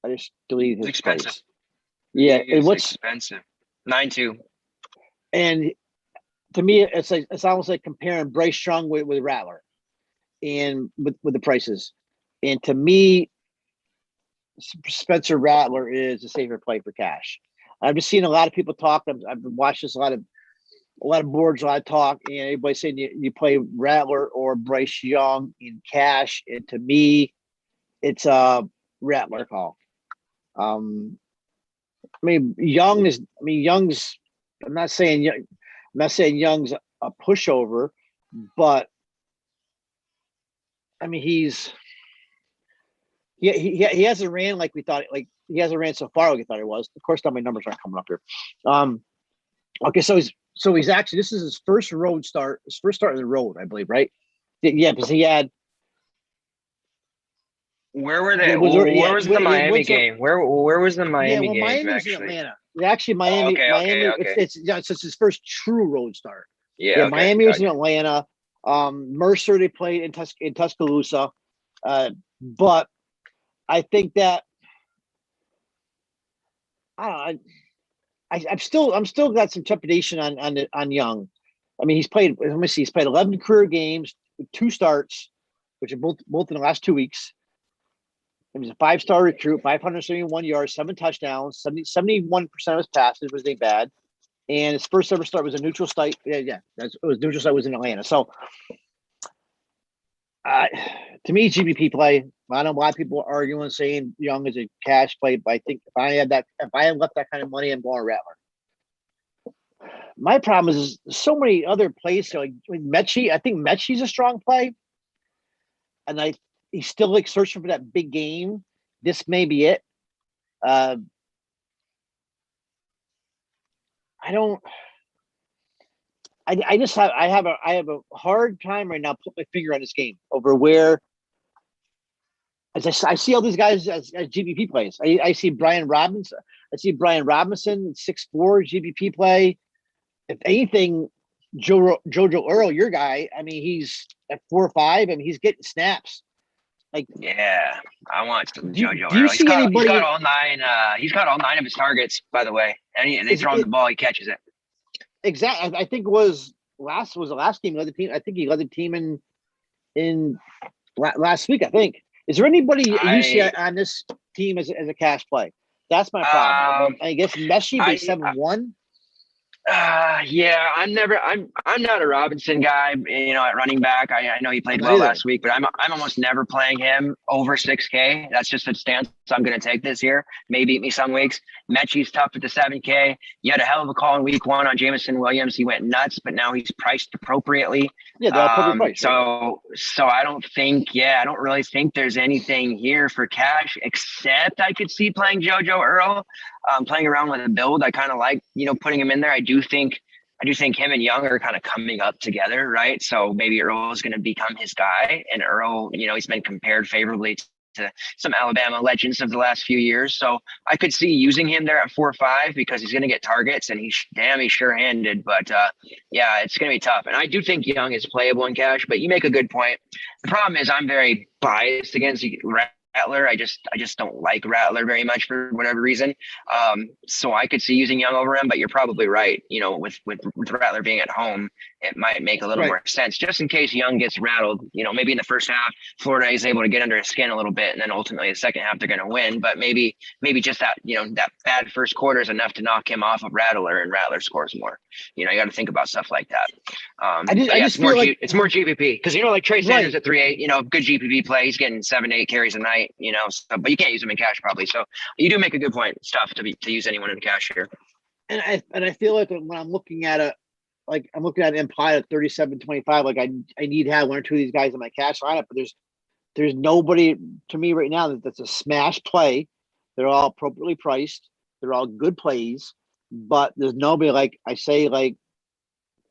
[SPEAKER 2] I just deleted his
[SPEAKER 1] expensive.
[SPEAKER 2] price. Yeah,
[SPEAKER 1] it's expensive. 9.2.
[SPEAKER 2] And to me, it's almost like comparing Bryce Young with Rattler, and with the prices. And to me, Spencer Rattler is a safer play for cash. I've just seen a lot of people talk. I've watched this a lot of boards, a lot of talk, and everybody saying you play Rattler or Bryce Young in cash. And to me, it's a Rattler call. Young's. I'm not saying Young's a pushover, but I mean he hasn't ran like we thought. Like he hasn't ran so far like we thought he was. Of course, now my numbers aren't coming up here. Okay, so he's actually, this is his first road start. His first start on the road, I believe, right? Yeah, because he had.
[SPEAKER 1] Where were they? Where was the Miami game? Where was the Miami game?
[SPEAKER 2] Miami was in Atlanta. Actually, Miami.
[SPEAKER 1] Okay.
[SPEAKER 2] It's his first true road start.
[SPEAKER 1] Yeah,
[SPEAKER 2] Miami was in Atlanta. Mercer they played in Tuscaloosa, but I think that I'm still got some trepidation on Young. I mean, he's played. Let me see. He's played 11 career games, 2 starts, which are both in the last 2 weeks. He was a 5-star recruit, 571 yards, 7 touchdowns, 71% of his passes wasn't bad. And his first ever start was a neutral site. Yeah. It was neutral site was in Atlanta. So to me, GBP play. I know a lot of people are arguing saying Young is a cash play, but I think if I had left that kind of money, I'm going Rattler. My problem is so many other plays. So like Mckee, I think Mekhee's a strong play. And he's still like searching for that big game. This may be it. I have a hard time right now putting my finger on this game over where as I see all these guys as GBP plays. I see Brian Robinson. 6'4" GBP play. If anything, Jojo Earl, your guy, I mean, he's at 4 or 5 and he's getting snaps. Like,
[SPEAKER 1] yeah, I want some JoJo.
[SPEAKER 2] Do you see anybody?
[SPEAKER 1] He's got all 9. He's got all 9 of his targets, by the way. And they throw him the ball, he catches it.
[SPEAKER 2] Exactly. I think the last game. Led the team. I think he led the team in last week. I think. Is there anybody you see on this team as a cash play? That's my problem. I guess Mekee by 7-1.
[SPEAKER 1] Yeah, I'm not a Robinson guy, at running back. I know he
[SPEAKER 2] I'm
[SPEAKER 1] played
[SPEAKER 2] not
[SPEAKER 1] well
[SPEAKER 2] either.
[SPEAKER 1] last week, but I'm almost never playing him over 6K. That's just a stance I'm going to take this year. May beat me some weeks. Mechie's tough at the 7K. You had a hell of a call in week 1 on Jameson Williams. He went nuts, but now he's priced appropriately.
[SPEAKER 2] Yeah, they're all appropriate price.
[SPEAKER 1] So I don't really think there's anything here for cash, except I could see playing JoJo Earl, playing around with a build. I kind of like, putting him in there. I do think him and Young are kind of coming up together, right? So maybe Earl is going to become his guy, and Earl, he's been compared favorably to some Alabama legends of the last few years. So I could see using him there at 4-5 because he's going to get targets, and he's sure-handed. But yeah, it's going to be tough. And I do think Young is playable in cash, but you make a good point. The problem is I'm very biased against Rattler. I just don't like Rattler very much for whatever reason. So I could see using Young over him, but you're probably right. With Rattler being at home, it might make a little more sense just in case Young gets rattled. Maybe in the first half, Florida is able to get under his skin a little bit, and then ultimately the second half they're going to win. But maybe just that that bad first quarter is enough to knock him off of Rattler, and Rattler scores more. You got to think about stuff like that. It's more GPP because like Trey Sanders at 3.8. Good GPP play. He's getting 7-8 carries a night. But you can't use him in cash probably. So you do make a good point. It's tough to use anyone in cash here.
[SPEAKER 2] And I feel like when I'm looking at it, like I'm looking at an implied at 37.25, like I need to have one or two of these guys in my cash lineup, but there's nobody to me right now that's a smash play. They're all appropriately priced. They're all good plays, but there's nobody like I say like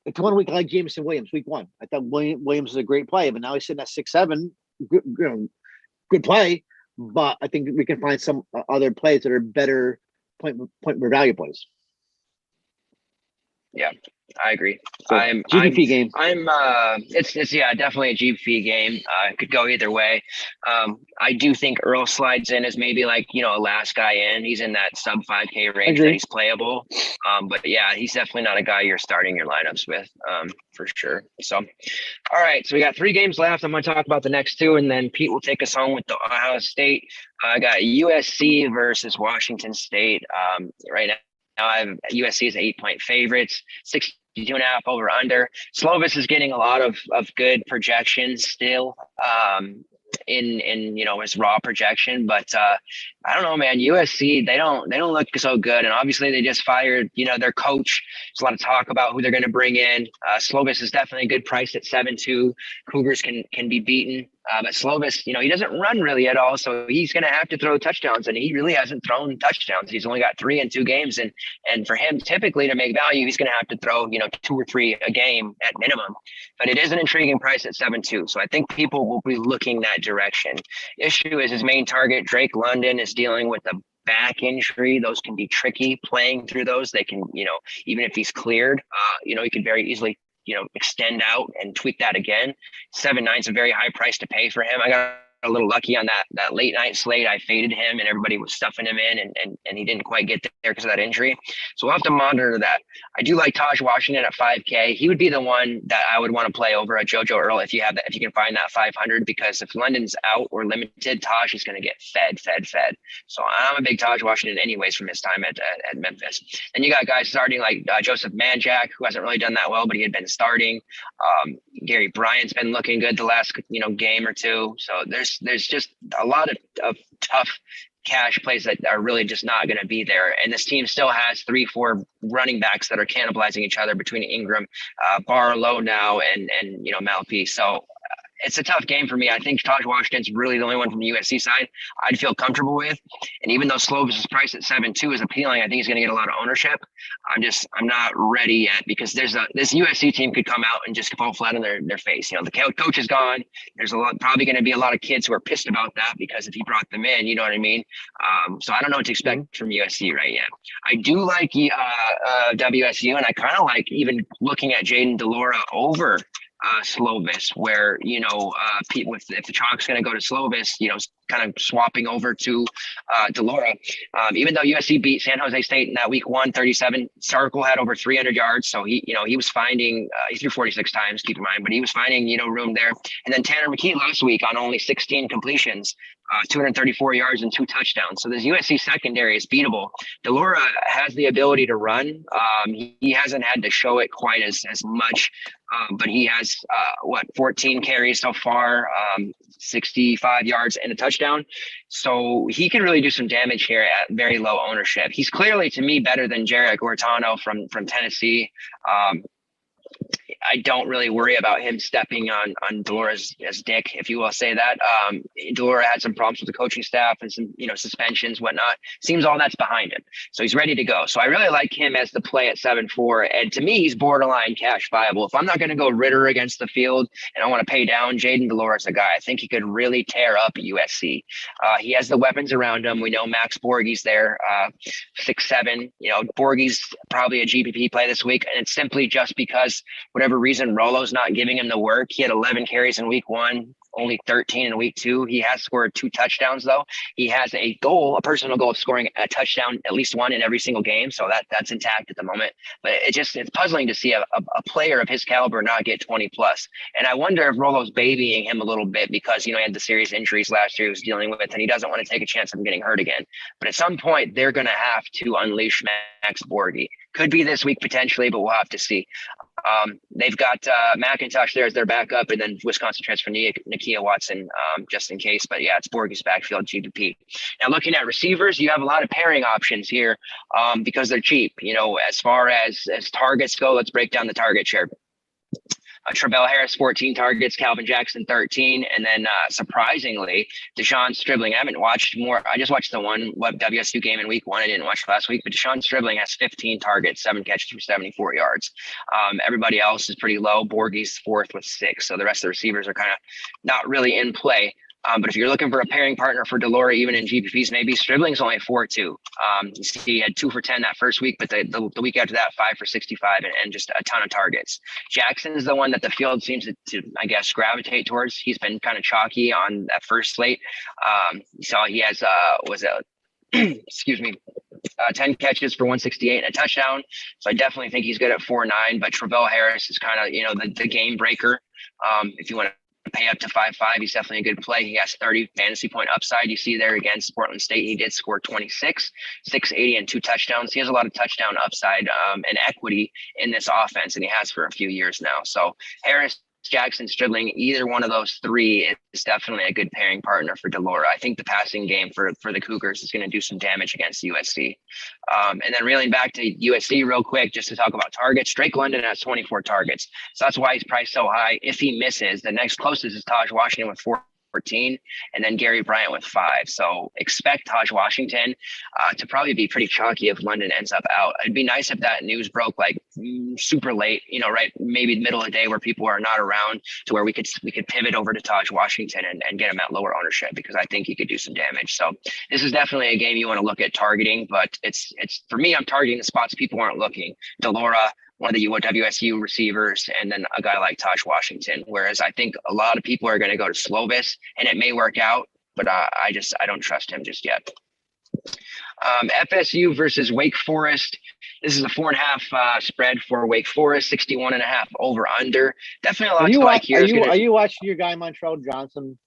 [SPEAKER 2] it's 1 week like Jameson Williams, week 1. I thought Williams was a great play, but now he's sitting at 6.7. Good play, but I think we can find some other plays that are better point per value plays.
[SPEAKER 1] Yeah, I agree.
[SPEAKER 2] So, GPP game.
[SPEAKER 1] It's definitely a GPP game. It could go either way. I do think Earl slides in as maybe like, a last guy in. He's in that sub 5K range that he's playable. But yeah, he's definitely not a guy you're starting your lineups with, for sure. So, all right. So we got 3 games left. I'm going to talk about the next 2, and then Pete will take us home with the Ohio State. I got USC versus Washington State right now. I have USC as 8-point favorites, 62.5 over under. Slovis is getting a lot of good projections still in his raw projection, but I don't know, man. USC they don't look so good, and obviously they just fired their coach. There's a lot of talk about who they're going to bring in. Slovis is definitely a good price at 7.2. Cougars can be beaten. But Slovis, he doesn't run really at all, so he's going to have to throw touchdowns, and he really hasn't thrown touchdowns. He's only got 3 in 2 games, and for him, typically to make value, he's going to have to throw 2 or 3 a game at minimum. But it is an intriguing price at 7.2, so I think people will be looking that direction. Issue is his main target, Drake London, is dealing with a back injury. Those can be tricky playing through those. They can, even if he's cleared, he could very easily extend out and tweak that again. 7.9 is a very high price to pay for him. I got a little lucky on that late night slate. I faded him and everybody was stuffing him in and he didn't quite get there because of that injury. So we'll have to monitor that. I do like Taj Washington at 5K. He would be the one that I would want to play over a JoJo Earl if you can find that 500, because if London's out or limited, Taj is going to get fed. So I'm a big Taj Washington anyways from his time at Memphis. And you got guys starting like Joseph Manjack, who hasn't really done that well, but he had been starting. Gary Bryant's been looking good the last game or two. So there's just a lot of tough cash plays that are really just not going to be there. And this team still has 3-4 running backs that are cannibalizing each other between Ingram, Barlow now, and Malpe. So it's a tough game for me. I think Taj Washington's really the only one from the USC side I'd feel comfortable with. And even though Slovis' price at 7.2 is appealing, I think he's going to get a lot of ownership. I'm not ready yet, because this USC team could come out and just fall flat on their face. The coach is gone. There's probably going to be a lot of kids who are pissed about that, because if he brought them in, you know what I mean? So I don't know what to expect from USC right yet. I do like WSU, and I kind of like even looking at Jaden Delora over Slovis, where if the chalk's going to go to Slovis, kind of swapping over to Delora. Even though USC beat San Jose State in that week 1, 37, Sarkle had over 300 yards, so he was finding he threw 46 times, keep in mind, but he was finding room there. And then Tanner Mckee last week on only 16 completions 234 yards and 2 touchdowns. So this USC secondary is beatable. Delora has the ability to run. He hasn't had to show it quite as much, but he has 14 carries so far, 65 yards and a touchdown. So he can really do some damage here at very low ownership. He's clearly, to me, better than Jarek Ortano from Tennessee. I don't really worry about him stepping on Delora's dick, if you will say that. Delora had some problems with the coaching staff and some, suspensions, whatnot. Seems all that's behind him. So he's ready to go. So I really like him as the play at 7-4. And to me, he's borderline cash viable. If I'm not going to go Ritter against the field and I want to pay down, Jaden Delora's a guy. I think he could really tear up USC. He has the weapons around him. We know Max Borghi's there, 6'7". Borghi's probably a GPP play this week. And it's simply just because whatever reason Rolo's not giving him the work. He had 11 carries in week 1, only 13 in week 2. He has scored 2 touchdowns though. He has a personal goal of scoring a touchdown, at least one in every single game. So that's intact at the moment. But it's puzzling to see a player of his caliber not get 20 plus. And I wonder if Rolo's babying him a little bit because, he had the serious injuries last year he was dealing with, and he doesn't want to take a chance of getting hurt again. But at some point they're going to have to unleash Max Borghi. Could be this week potentially, but we'll have to see. They've got McIntosh there as their backup, and then Wisconsin transfer Nakia Watson just in case. But yeah, it's Borghi's backfield GPP. Now looking at receivers, you have a lot of pairing options here because they're cheap. As far as targets go, let's break down the target share. Travell Harris, 14 targets, Calvin Jackson, 13. And then surprisingly, Deshawn Stribling. I haven't watched more. I just watched the one WSU game in week 1. I didn't watch last week, but Deshawn Stribling has 15 targets, 7 catches for 74 yards. Everybody else is pretty low. Borghi's 4th with 6. So the rest of the receivers are kind of not really in play. But if you're looking for a pairing partner for Delora, even in GPPs, maybe Stribling's only 4-2. You see, he had 2 for 10 that first week, but the week after that, 5 for 65 and just a ton of targets. Jackson is the one that the field seems to I guess, gravitate towards. He's been kind of chalky on that first slate. You saw he has, excuse me, 10 catches for 168 and a touchdown. So I definitely think he's good at 4.9, but Travell Harris is kind of, the game breaker. If you want to pay up to 5.5, he's definitely a good play. He has 30 fantasy point upside. You see there against Portland State, he did score 26, 680 and 2 touchdowns. He has a lot of touchdown upside and equity in this offense, and he has for a few years now. So Harris, Jackson, Stribling, either one of those 3 is definitely a good pairing partner for Delora. I think the passing game for the Cougars is going to do some damage against USC. And then reeling back to USC real quick, just to talk about targets, Drake London has 24 targets. So that's why he's priced so high. If he misses, the next closest is Taj Washington with 14, and then Gary Bryant with 5. So expect Taj Washington to probably be pretty chalky if London ends up out. It'd be nice if that news broke super late, right, maybe middle of the day where people are not around, to where we could pivot over to Taj Washington and get him at lower ownership, because I think he could do some damage. So this is definitely a game you want to look at targeting, but it's for me, I'm targeting the spots people aren't looking. Delora, one of the WSU receivers, and then a guy like Taj Washington. Whereas I think a lot of people are going to go to Slovis, and it may work out, but I don't trust him just yet. FSU versus Wake Forest. This is a 4.5 spread for Wake Forest, 61.5 over under. Definitely a lot to like here.
[SPEAKER 2] Are you watching your guy Montreal Johnson?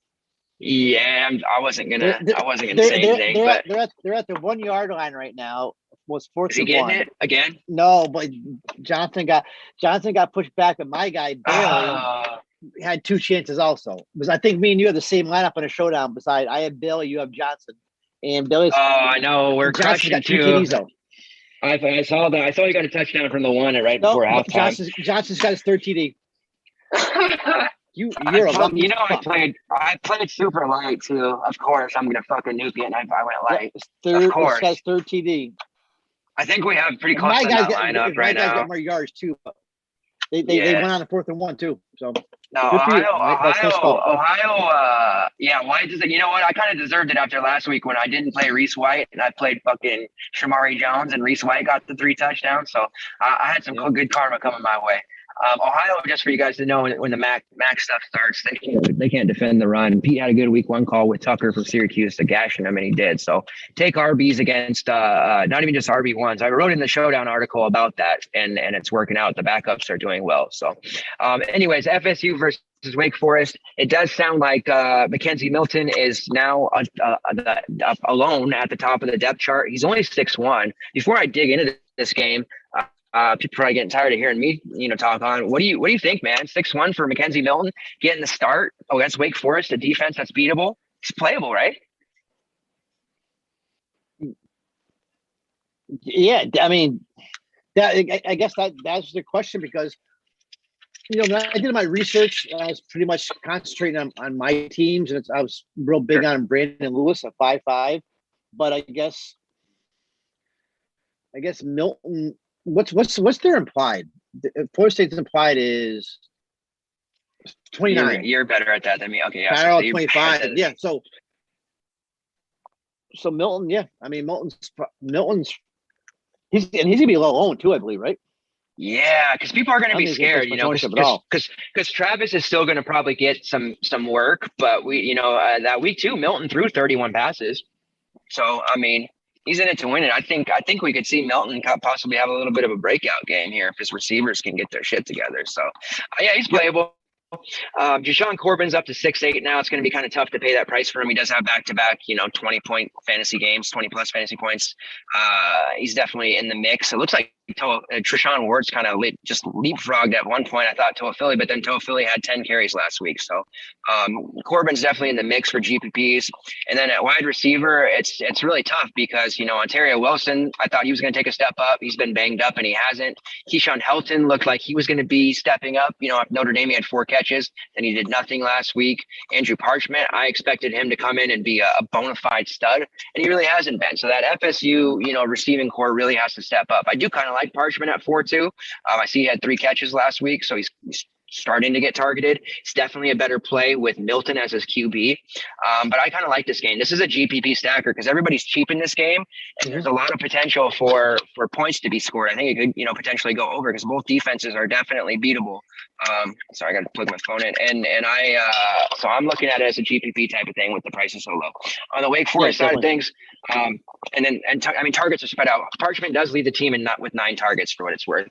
[SPEAKER 1] Yeah, I wasn't gonna say anything.
[SPEAKER 2] They're at the 1 yard line right now. Was 4th and 1
[SPEAKER 1] it again?
[SPEAKER 2] No, but Johnson got pushed back, but my guy barely had 2 chances also. Because I think me and you have the same lineup in a showdown. Besides, I have Bailey, you have Johnson, and Bailey's.
[SPEAKER 1] Oh, I know, we're
[SPEAKER 2] Johnson got 2
[SPEAKER 1] too.
[SPEAKER 2] TDs though.
[SPEAKER 1] I saw that. I saw he got a touchdown from the one right before halftime.
[SPEAKER 2] Johnson's got his 3rd TD.
[SPEAKER 1] I played super light too. Of course, I'm gonna fucking nuke it, and I went light. Of course,
[SPEAKER 2] his 3rd TD.
[SPEAKER 1] I think we have pretty close to that lineup right now.
[SPEAKER 2] Got more yards too. They went on a 4th and 1 too. So
[SPEAKER 1] no, Ohio. Yeah, why does it? You know what? I kind of deserved it after last week when I didn't play Reese White and I played fucking Shamari Jones, and Reese White got the 3 touchdowns. So I had some good karma coming my way. Ohio, just for you guys to know, when the MAC stuff starts, they can't defend the run. Pete had a good week 1 call with Tucker from Syracuse to gash him, and he did. So take RBs against not even just RB1s. I wrote in the Showdown article about that, and it's working out. The backups are doing well. So anyways, FSU versus Wake Forest. It does sound like Mackenzie Milton is now alone at the top of the depth chart. He's only 6'1". Before I dig into this game, people probably getting tired of hearing me, talk on. What do you think, man? 6'1" for Mackenzie Milton getting the start against Wake Forest, a defense that's beatable. He's playable, right?
[SPEAKER 2] Yeah, I mean, I guess that's the question, because when I did my research, I was pretty much concentrating on my teams, and I was real big on Brandon Lewis at 5'5", but I guess Milton. What's their implied? Florida State's implied is 29.
[SPEAKER 1] You're better at that than me. Okay, yeah.
[SPEAKER 2] Parallel 25. Yeah. So Milton, yeah. I mean, Milton's he's gonna be low owned too, I believe, right?
[SPEAKER 1] Yeah, because people are going to be scared, because Travis is still going to probably get some work, but that week 2, Milton threw 31 passes. So, I mean, he's in it to win it. I think we could see Milton possibly have a little bit of a breakout game here if his receivers can get their shit together. So, yeah, he's playable. Deshawn Corbin's up to 6'8" now. It's going to be kind of tough to pay that price for him. He does have back-to-back, 20-point fantasy games, 20-plus fantasy points. He's definitely in the mix. It looks like Treshaun Ward's kind of just leapfrogged at one point, I thought, Toa-Philly, but then Toa-Philly had 10 carries last week. So Corbin's definitely in the mix for GPPs. And then at wide receiver, it's really tough because, Ontario Wilson, I thought he was going to take a step up. He's been banged up and he hasn't. Keyshawn Helton looked like he was going to be stepping up. At Notre Dame, he had 4 catches, and he did nothing last week. Andrew Parchment, I expected him to come in and be a bona fide stud, and he really hasn't been. So that FSU, receiving core really has to step up. I do kind of like Parchment at 4.2. I see he had 3 catches last week, so he's starting to get targeted. It's definitely a better play with Milton as his QB. But I kind of like this game. This is a GPP stacker because everybody's cheap in this game, and there's a lot of potential for points to be scored. I think it could, potentially go over because both defenses are definitely beatable. Sorry, I got to plug my phone in, and so I'm looking at it as a GPP type of thing with the prices so low. On the Wake Forest side of things, targets are spread out. Parchment does lead the team with 9 targets for what it's worth.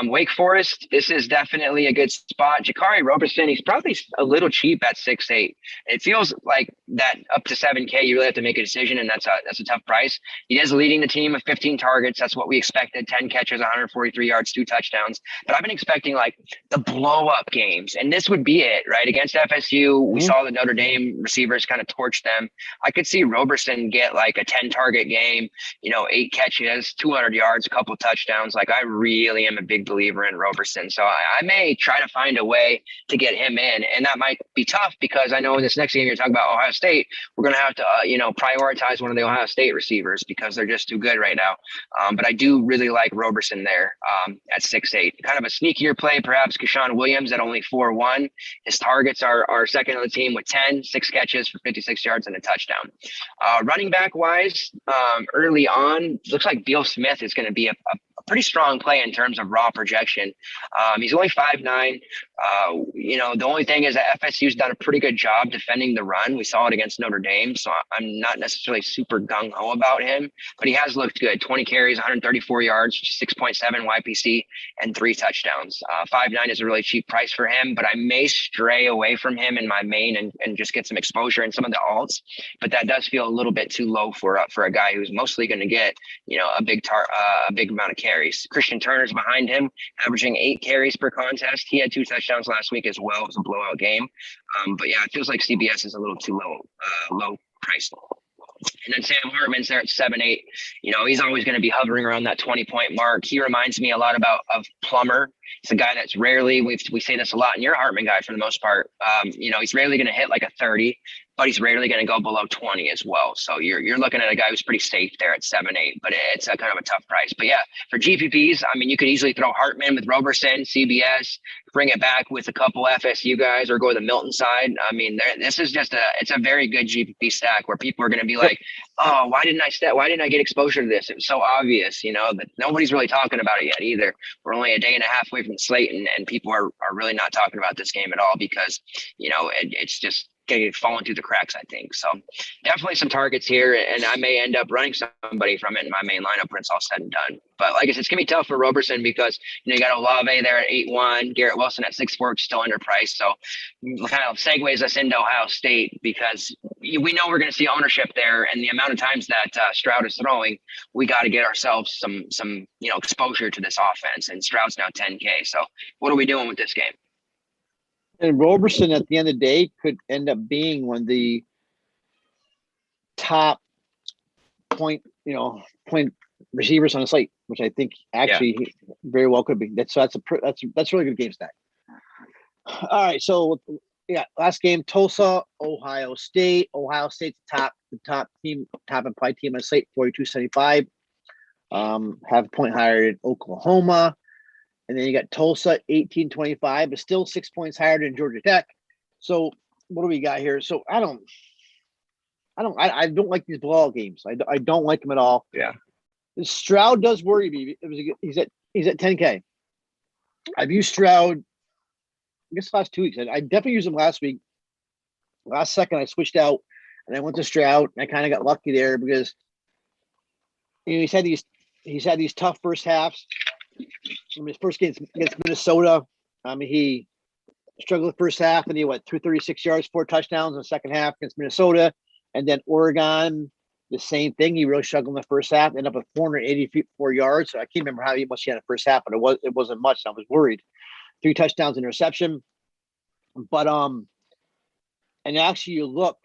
[SPEAKER 1] Wake Forest, this is definitely a good spot. Jakari Roberson, he's probably a little cheap at 6'8". It feels like that up to 7K, you really have to make a decision, and that's a tough price. He is leading the team with 15 targets. That's what we expected. 10 catches, 143 yards, 2 touchdowns. But I've been expecting like the blow up games, and this would be it, right? Against FSU, we saw the Notre Dame receivers kind of torch them. I could see Roberson get like a 10 target game, 8 catches, 200 yards, a couple touchdowns. Like, I really am a big believer in Roberson. So I may try to find a way to get him in, and that might be tough because I know in this next game you're talking about Ohio State, we're going to have to prioritize one of the Ohio State receivers because they're just too good right now. But I do really like Roberson there at 6'8". Kind of a sneakier play, perhaps Keshawn Williams at only 4'1". His targets are second on the team with 10, 6 catches for 56 yards and a touchdown. Running back wise, early on, looks like Beale Smith is going to be a pretty strong play in terms of raw projection. He's only 5'9". The only thing is that FSU's done a pretty good job defending the run. We saw it against Notre Dame, so I'm not necessarily super gung-ho about him, but he has looked good. 20 carries, 134 yards, 6.7 YPC, and 3 touchdowns. 5'9" is a really cheap price for him, but I may stray away from him in my main and just get some exposure in some of the alts. But that does feel a little bit too low for a guy who's mostly going to get, a big amount of carries. Christian Turner's behind him, averaging 8 carries per contest. He had 2 touchdowns last week as well. It was a blowout game. But yeah, it feels like CBS is a little too low priced. And then Sam Hartman's there at 7'8". He's always going to be hovering around that 20-point mark. He reminds me a lot of Plumber. He's a guy that's rarely, we say this a lot, and you're a Hartman guy for the most part. He's rarely going to hit like a 30. but he's rarely going to go below 20 as well. So you're looking at a guy who's pretty safe there at 7-8, but it's a kind of a tough price. But yeah, for GPPs, I mean, you could easily throw Hartman with Roberson, CBS, bring it back with a couple FSU guys, or go to the Milton side. I mean, this is it's a very good GPP stack where people are going to be like, oh, why didn't I get exposure to this? It was so obvious, that nobody's really talking about it yet either. We're only a day and a half away from the slate, and people are really not talking about this game at all because, it's just falling through the cracks, I think. So definitely some targets here, and I may end up running somebody from it in my main lineup when it's all said and done. But like I said, it's going to be tough for Roberson because, you got Olave there at 8-1, Garrett Wilson at 6-4, which is still underpriced. So kind of segues us into Ohio State because we know we're going to see ownership there, and the amount of times that Stroud is throwing, we got to get ourselves some exposure to this offense, and Stroud's now 10K. So what are we doing with this game?
[SPEAKER 2] And Roberson, at the end of the day, could end up being one of the top point receivers on the slate, which I think actually very well could be. That's a really good game stack. All right, so last game, Tulsa, Ohio State. Ohio State's the top implied team on the slate, 42.75. Have a point higher than Oklahoma. And then you got Tulsa, 18.25, but still 6 points higher than Georgia Tech. So what do we got here? So I don't like these blowout games. I don't like them at all.
[SPEAKER 1] Yeah.
[SPEAKER 2] Stroud does worry me. He's at 10K. I've used Stroud, I guess, the last 2 weeks. I definitely used him last week. Last second, I switched out and I went to Stroud, and I kind of got lucky there because he's had these tough first halves. His first game against Minnesota, he struggled the first half, and he went 236 yards, 4 touchdowns in the second half against Minnesota. And then Oregon, the same thing. He really struggled in the first half, ended up with 484 yards. So I can't remember how much he had in the first half, but it wasn't much. I was worried. 3 touchdowns, interception. But and actually, you look,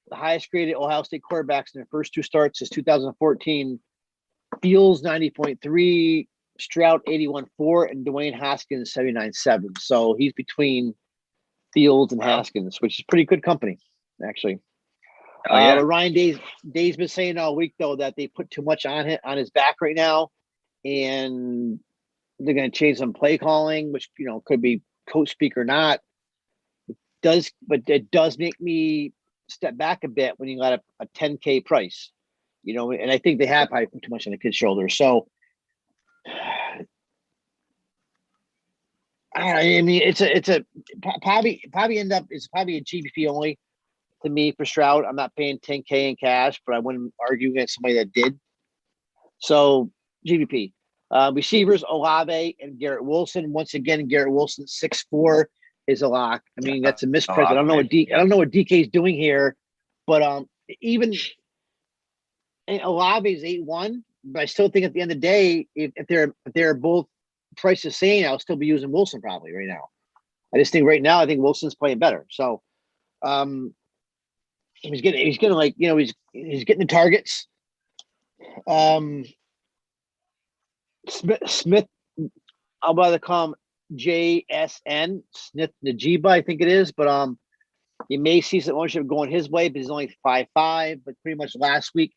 [SPEAKER 2] the highest graded Ohio State quarterbacks in their first 2 starts is 2014. Fields 90.3, Stroud 81.4, and Dwayne Haskins 79.7. So he's between Fields and Haskins, which is pretty good company, actually. Ryan Day's been saying all week though that they put too much on his back right now, and they're going to change some play calling, which could be coach speak or not. It does make me step back a bit when you got a 10K price. And I think they have probably put too much on the kid's shoulders. So, I mean, it's probably a GBP only to me for Stroud. I'm not paying 10K in cash, but I wouldn't argue against somebody that did. So GBP receivers, Olave and Garrett Wilson. Once again, Garrett Wilson 6'4" is a lock. I mean, that's a misprint. I don't know what DK is doing here, but even. And Olave is 8-1, but I still think at the end of the day, if they're both priced the same, I'll still be using Wilson probably right now. I just think right now, I think Wilson's playing better. So he's getting he's getting the targets. Smith, I'll rather call him JSN, Smith Najiba, I think it is, but you may see some ownership going his way, but he's only 5.5. But pretty much last week,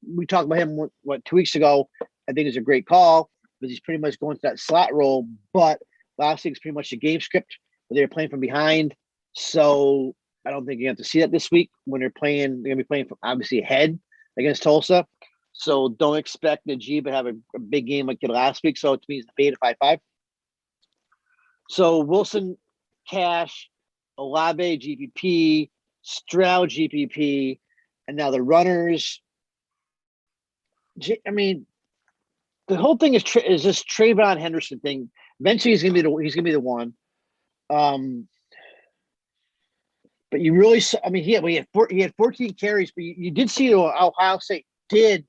[SPEAKER 2] we talked about him 2 weeks ago. I think it's a great call because he's pretty much going to that slot role. But last week's pretty much the game script where they're playing from behind. So I don't think you have to see that this week when they're going to be playing from obviously ahead against Tulsa. So don't expect Najee to have a big game like he did last week. So to me, it's the fade at 5.5. So Wilson, cash. Olave GPP, Stroud GPP, and now the runners. I mean, the whole thing is this Trayvon Henderson thing. Eventually, he's gonna be the one. But you really, I mean, he had 14 carries, but you did see Ohio State did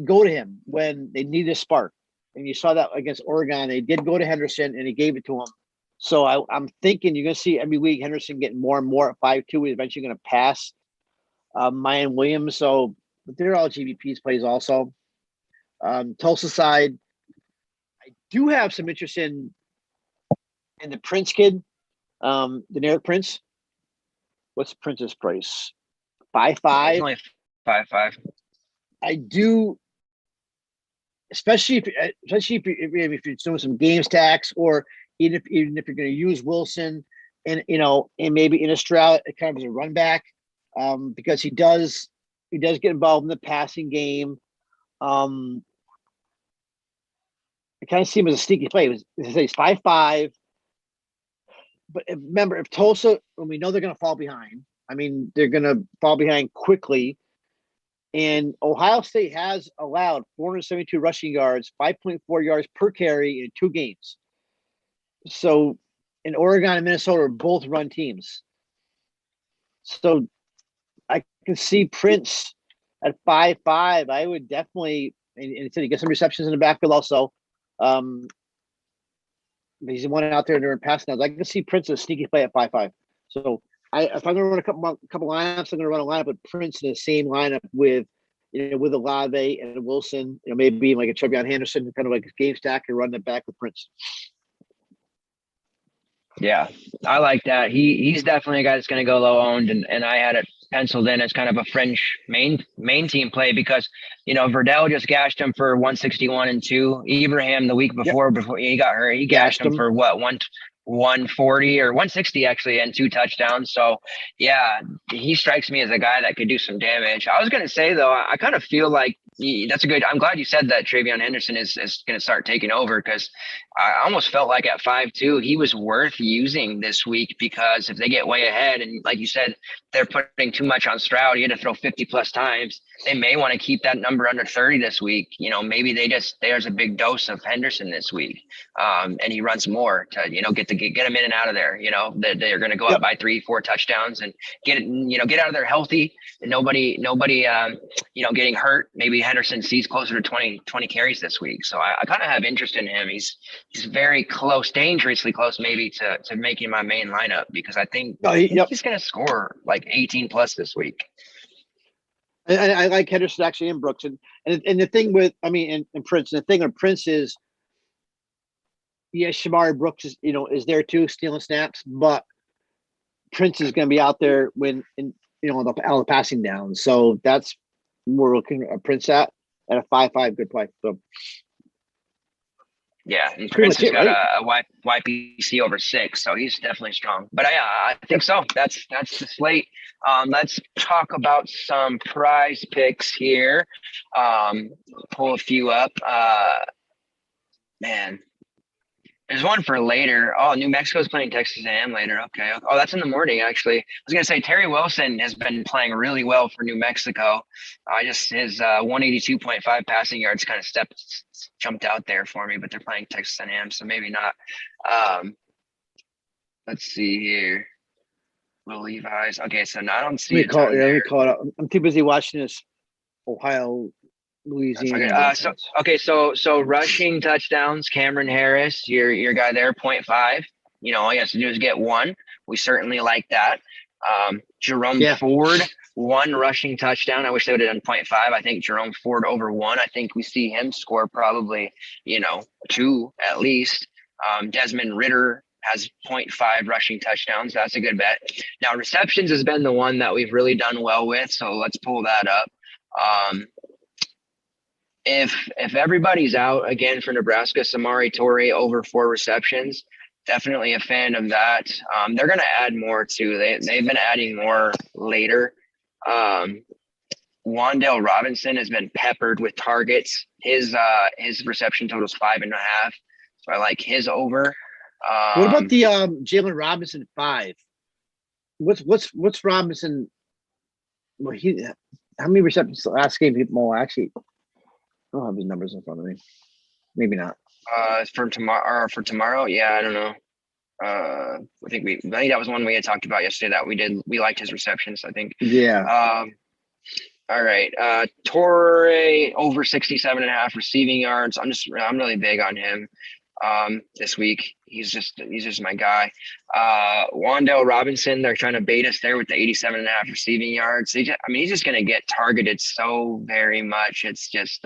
[SPEAKER 2] go to him when they needed a spark, and you saw that against Oregon. They did go to Henderson, and he gave it to him. So I'm thinking you're going to see every week Henderson getting more and more at 5.2. He's eventually going to pass Mayan Williams. So they're all GBP's plays also. Tulsa side, I do have some interest in the Prince kid, the Derrick Prince. What's Prince's price? 5.5.
[SPEAKER 1] Only 5.5.
[SPEAKER 2] I do, especially if you're doing some game stacks, or even if you're going to use Wilson and maybe in a Stroud kind of as a run back, because he does get involved in the passing game. I kind of see him as a sneaky play. He's 5.5. But remember, if Tulsa, when we know they're going to fall behind, I mean, they're going to fall behind quickly. And Ohio State has allowed 472 rushing yards, 5.4 yards per carry in 2 games. So, in Oregon and Minnesota are both run teams. So, I can see Prince at 5.5. I would definitely, and he get some receptions in the backfield also. He's the one out there during passing downs. I can see Prince as a sneaky play at 5.5. So if I'm going to run a couple lineups, I'm going to run a lineup with Prince in the same lineup with Olave and Wilson. Maybe like a Trevion Henderson, kind of like a game stack, and run it back with Prince.
[SPEAKER 1] Yeah, I like that. He's definitely a guy that's going to go low owned, and I had it penciled in as kind of a fringe main team play because Verdell just gashed him for 161 and 2. Ibrahim the week before he got hurt, he gashed him for what 140 or 160 actually, and 2 touchdowns. So yeah, he strikes me as a guy that could do some damage. I was going to say though, I kind of feel like that's a good. I'm glad you said that Travion Henderson is going to start taking over, because I almost felt like at 5.2 he was worth using this week, because if they get way ahead and like you said, they're putting too much on Stroud, he had to throw 50 plus times. They may want to keep that number under 30 this week. Maybe there's a big dose of Henderson this week, and he runs more to get him in and out of there. They're going to go up by 3-4 touchdowns and get out of there healthy, and nobody getting hurt. Maybe Henderson sees closer to 20 carries this week. So I kind of have interest in him. He's very close, dangerously close maybe to making my main lineup, because I think he's going to score like 18 plus this week.
[SPEAKER 2] And I like Henderson actually in Brooks. And the thing with, and Prince, the thing with Prince is, Shamari Brooks is there too, stealing snaps, but Prince is going to be out there when, on the passing down. So that's where we're looking at Prince at a 5.5 good play. So.
[SPEAKER 1] Yeah, and Prince has got a YPC over 6, so he's definitely strong. But I think so. That's the slate. Let's talk about some prize picks here. Pull a few up. Man, there's one for later. Oh, New Mexico's playing Texas A&M later. Okay. Oh, that's in the morning, actually. I was going to say Terry Wilson has been playing really well for New Mexico. His 182.5 passing yards kind of jumped out there for me, but they're playing Texas A&M, so maybe not. Let's see here. Will Levi's. Okay, so I don't see it.
[SPEAKER 2] Let me call it up. I'm too busy watching this Ohio, Louisiana.
[SPEAKER 1] So rushing touchdowns, Cameron Harris, your guy there, 0.5. All you have to do is get 1. We certainly like that. Jerome Ford, 1 rushing touchdown. I wish they would have done 0.5. I think Jerome Ford over 1. I think we see him score probably, 2 at least. Desmond Ridder has 0.5 rushing touchdowns. That's a good bet. Now, receptions has been the one that we've really done well with, so let's pull that up. If everybody's out again for Nebraska, Samari Torrey over 4 receptions, definitely a fan of that. They're going to add more too. They've been adding more later. Wandale Robinson has been peppered with targets. His reception total is 5.5. So I like his over.
[SPEAKER 2] What about the Jalen Robinson 5? What's Robinson? Well, how many receptions last game? People actually, I don't have his numbers in front of me. Maybe not.
[SPEAKER 1] For tomorrow, yeah, I don't know. I think that was one we had talked about yesterday that we liked his receptions, I think.
[SPEAKER 2] Yeah.
[SPEAKER 1] All right. Torrey over 67.5 receiving yards. I'm really big on him this week. He's just my guy. Wandale Robinson, they're trying to bait us there with the 87.5 receiving yards. He's just going to get targeted so very much. It's just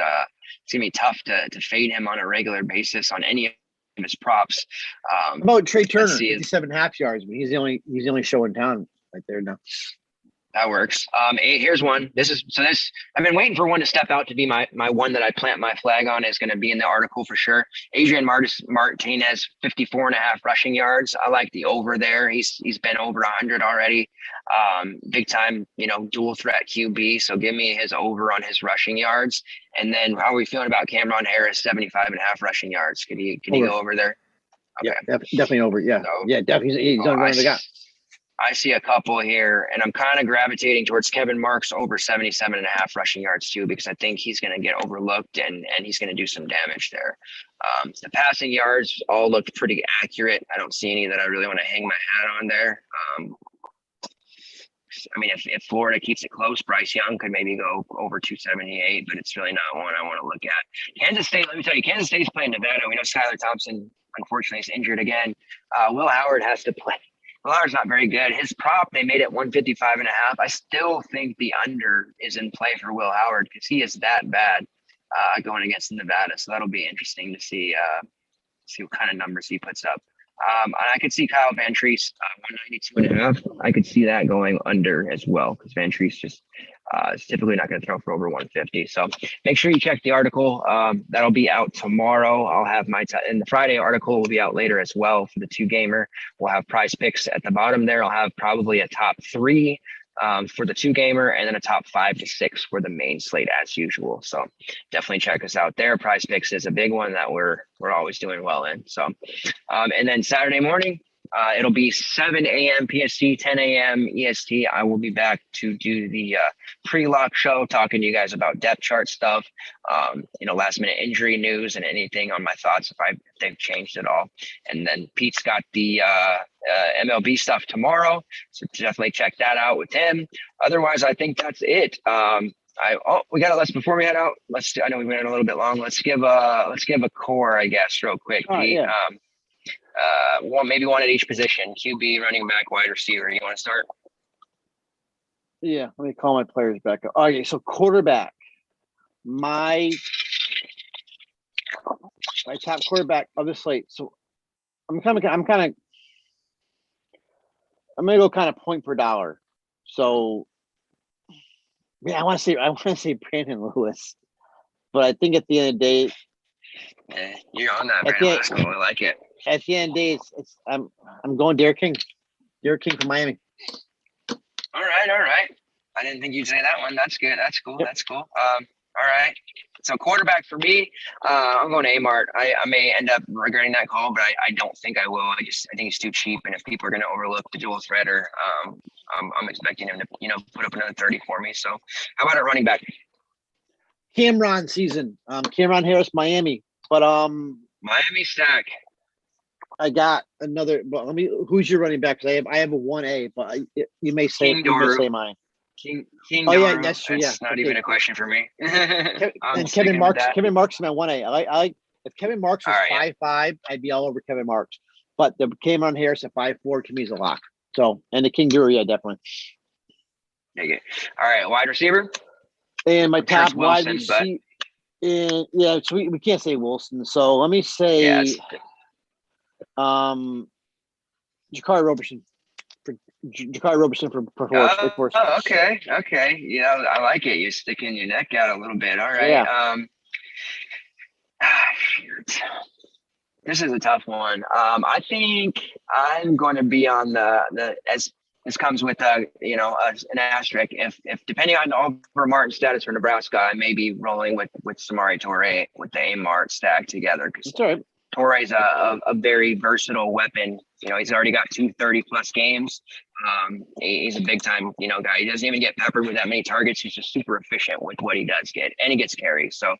[SPEAKER 1] it's gonna be tough to fade him on a regular basis on any of his props.
[SPEAKER 2] How about Trey Turner, 57.5 yards? But he's the only show in town. right there now.
[SPEAKER 1] That works. Here's one. I've been waiting for one to step out to be my one that I plant my flag on is going to be in the article for sure. Adrian Martinez, 54.5 rushing yards. I like the over there. He's been over 100 already. Big time, dual threat QB. So give me his over on his rushing yards. And then how are we feeling about Cameron Harris, 75.5 rushing yards? Can he go over there?
[SPEAKER 2] Okay. Yeah, definitely over. Yeah.
[SPEAKER 1] So,
[SPEAKER 2] yeah, definitely. He's done running the guy.
[SPEAKER 1] I see a couple here, and I'm kind of gravitating towards Kevin Marks over 77.5 rushing yards too, because I think he's going to get overlooked and he's going to do some damage there. The passing yards all looked pretty accurate. I don't see any that I really want to hang my hat on there. I mean, if Florida keeps it close, Bryce Young could maybe go over 278, but it's really not one I want to look at. Kansas State, let me tell you, Kansas State's playing Nevada. We know Skylar Thompson, unfortunately, is injured again. Will Howard has to play. Well, ours not very good. His prop, they made it 155.5. I still think the under is in play for Will Howard because he is that bad going against Nevada. So that'll be interesting to see what kind of numbers he puts up. And I could see Kyle Van Treese 192.5. I could see that going under as well because Van Treese just is typically not going to throw for over 150. So make sure you check the article. That'll be out tomorrow. I'll have and the Friday article will be out later as well for the 2-gamer. We'll have prize picks at the bottom there. I'll have probably a top 3 for the 2-gamer and then a top 5 to 6 for the main slate as usual. So definitely check us out there. Prize picks is a big one that we're always doing well in. So and then Saturday morning, it'll be 7 a.m. PST, 10 a.m. EST. I will be back to do the pre-lock show, talking to you guys about depth chart stuff, last minute injury news and anything on my thoughts if they've changed at all. And then Pete's got the MLB stuff tomorrow, so definitely check that out with him. Otherwise, I think that's it. We got it. Before we head out, I know we went a little bit long. Let's give a core, I guess, real quick, Pete.
[SPEAKER 2] Yeah.
[SPEAKER 1] Maybe one at each position: QB, running back, wide receiver. You want to start?
[SPEAKER 2] Yeah, let me call my players back up. Okay, so quarterback. My top quarterback of the slate. So I'm gonna go kind of point per dollar. So yeah, I want to say Brandon Lewis, but I think at the end of the day,
[SPEAKER 1] you're on that, Brandon Lewis. I like it.
[SPEAKER 2] At the end of the day, I'm going Derrick King. Derrick King from Miami.
[SPEAKER 1] All right. I didn't think you'd say that one. That's good. That's cool. Yep. That's cool. All right. So quarterback for me, I'm going to Amart. I may end up regretting that call, but I don't think I will. I think he's too cheap, and if people are going to overlook the dual threader, I'm expecting him to put up another 30 for me. So how about a running back?
[SPEAKER 2] Cameron season. Cameron Harris, Miami. But
[SPEAKER 1] Miami stack.
[SPEAKER 2] I got another. But who's your running back? Because I have a 1A, but you may say mine.
[SPEAKER 1] King
[SPEAKER 2] yeah, that's true.
[SPEAKER 1] That's not even a question for me.
[SPEAKER 2] And Kevin Marks. Kevin Marks is my 1A. I like if Kevin Marks was 5'5", I'd be all over Kevin Marks. But the Cameron Harris at 5'4" to me is a lock. So and the King Duro, yeah, definitely.
[SPEAKER 1] All right, wide receiver.
[SPEAKER 2] And my top wide receiver. Yeah, so we can't say Wilson. So let me say, Jakari Roberson. Jakari Roberson for Force.
[SPEAKER 1] Oh, okay. Yeah, I like it. You're sticking your neck out a little bit. All right.
[SPEAKER 2] Yeah.
[SPEAKER 1] This is a tough one. I think I'm going to be on the as this comes with an asterisk. If depending on the over Martin status for Nebraska, I may be rolling with Samori Toure with the Amart stack together because Torre's a very versatile weapon. He's already got 230+ games. He's a big time, guy. He doesn't even get peppered with that many targets. He's just super efficient with what he does get, and he gets carries. So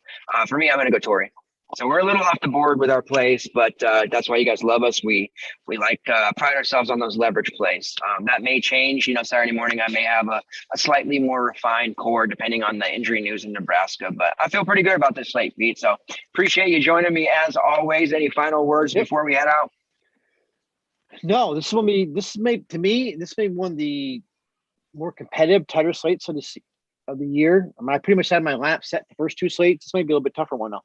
[SPEAKER 1] for me, I'm going to go Torre. So we're a little off the board with our plays, but that's why you guys love us. We like pride ourselves on those leverage plays. That may change. Saturday morning I may have a slightly more refined core depending on the injury news in Nebraska. But I feel pretty good about this slate, Pete. So appreciate you joining me as always. Any final words before we head out?
[SPEAKER 2] No, this may one of the more competitive, tighter slates of the year. I pretty much had my lap set the first 2 slates. This may be a little bit tougher one though.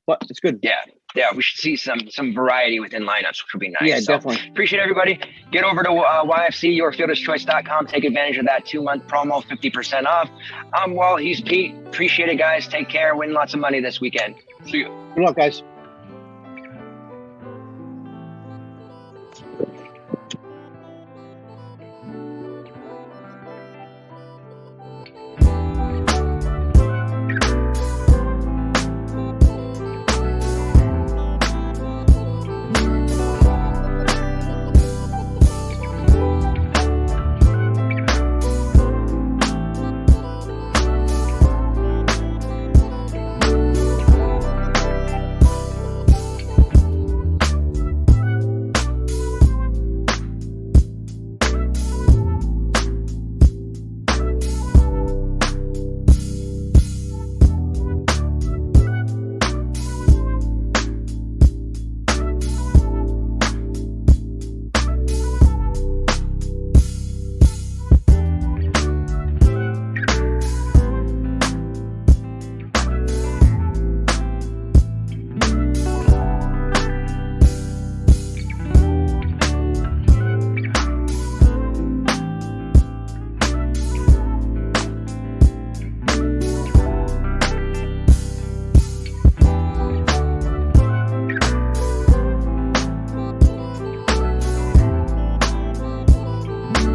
[SPEAKER 2] but it's good.
[SPEAKER 1] Yeah, we should see some variety within lineups, which would be nice.
[SPEAKER 2] Yeah,
[SPEAKER 1] so,
[SPEAKER 2] definitely.
[SPEAKER 1] Appreciate everybody. Get over to YFC, yourfielderschoice.com. Take advantage of that 2-month promo, 50% off. I'm Walt. He's Pete. Appreciate it, guys. Take care. Win lots of money this weekend. See you.
[SPEAKER 2] Good luck, guys.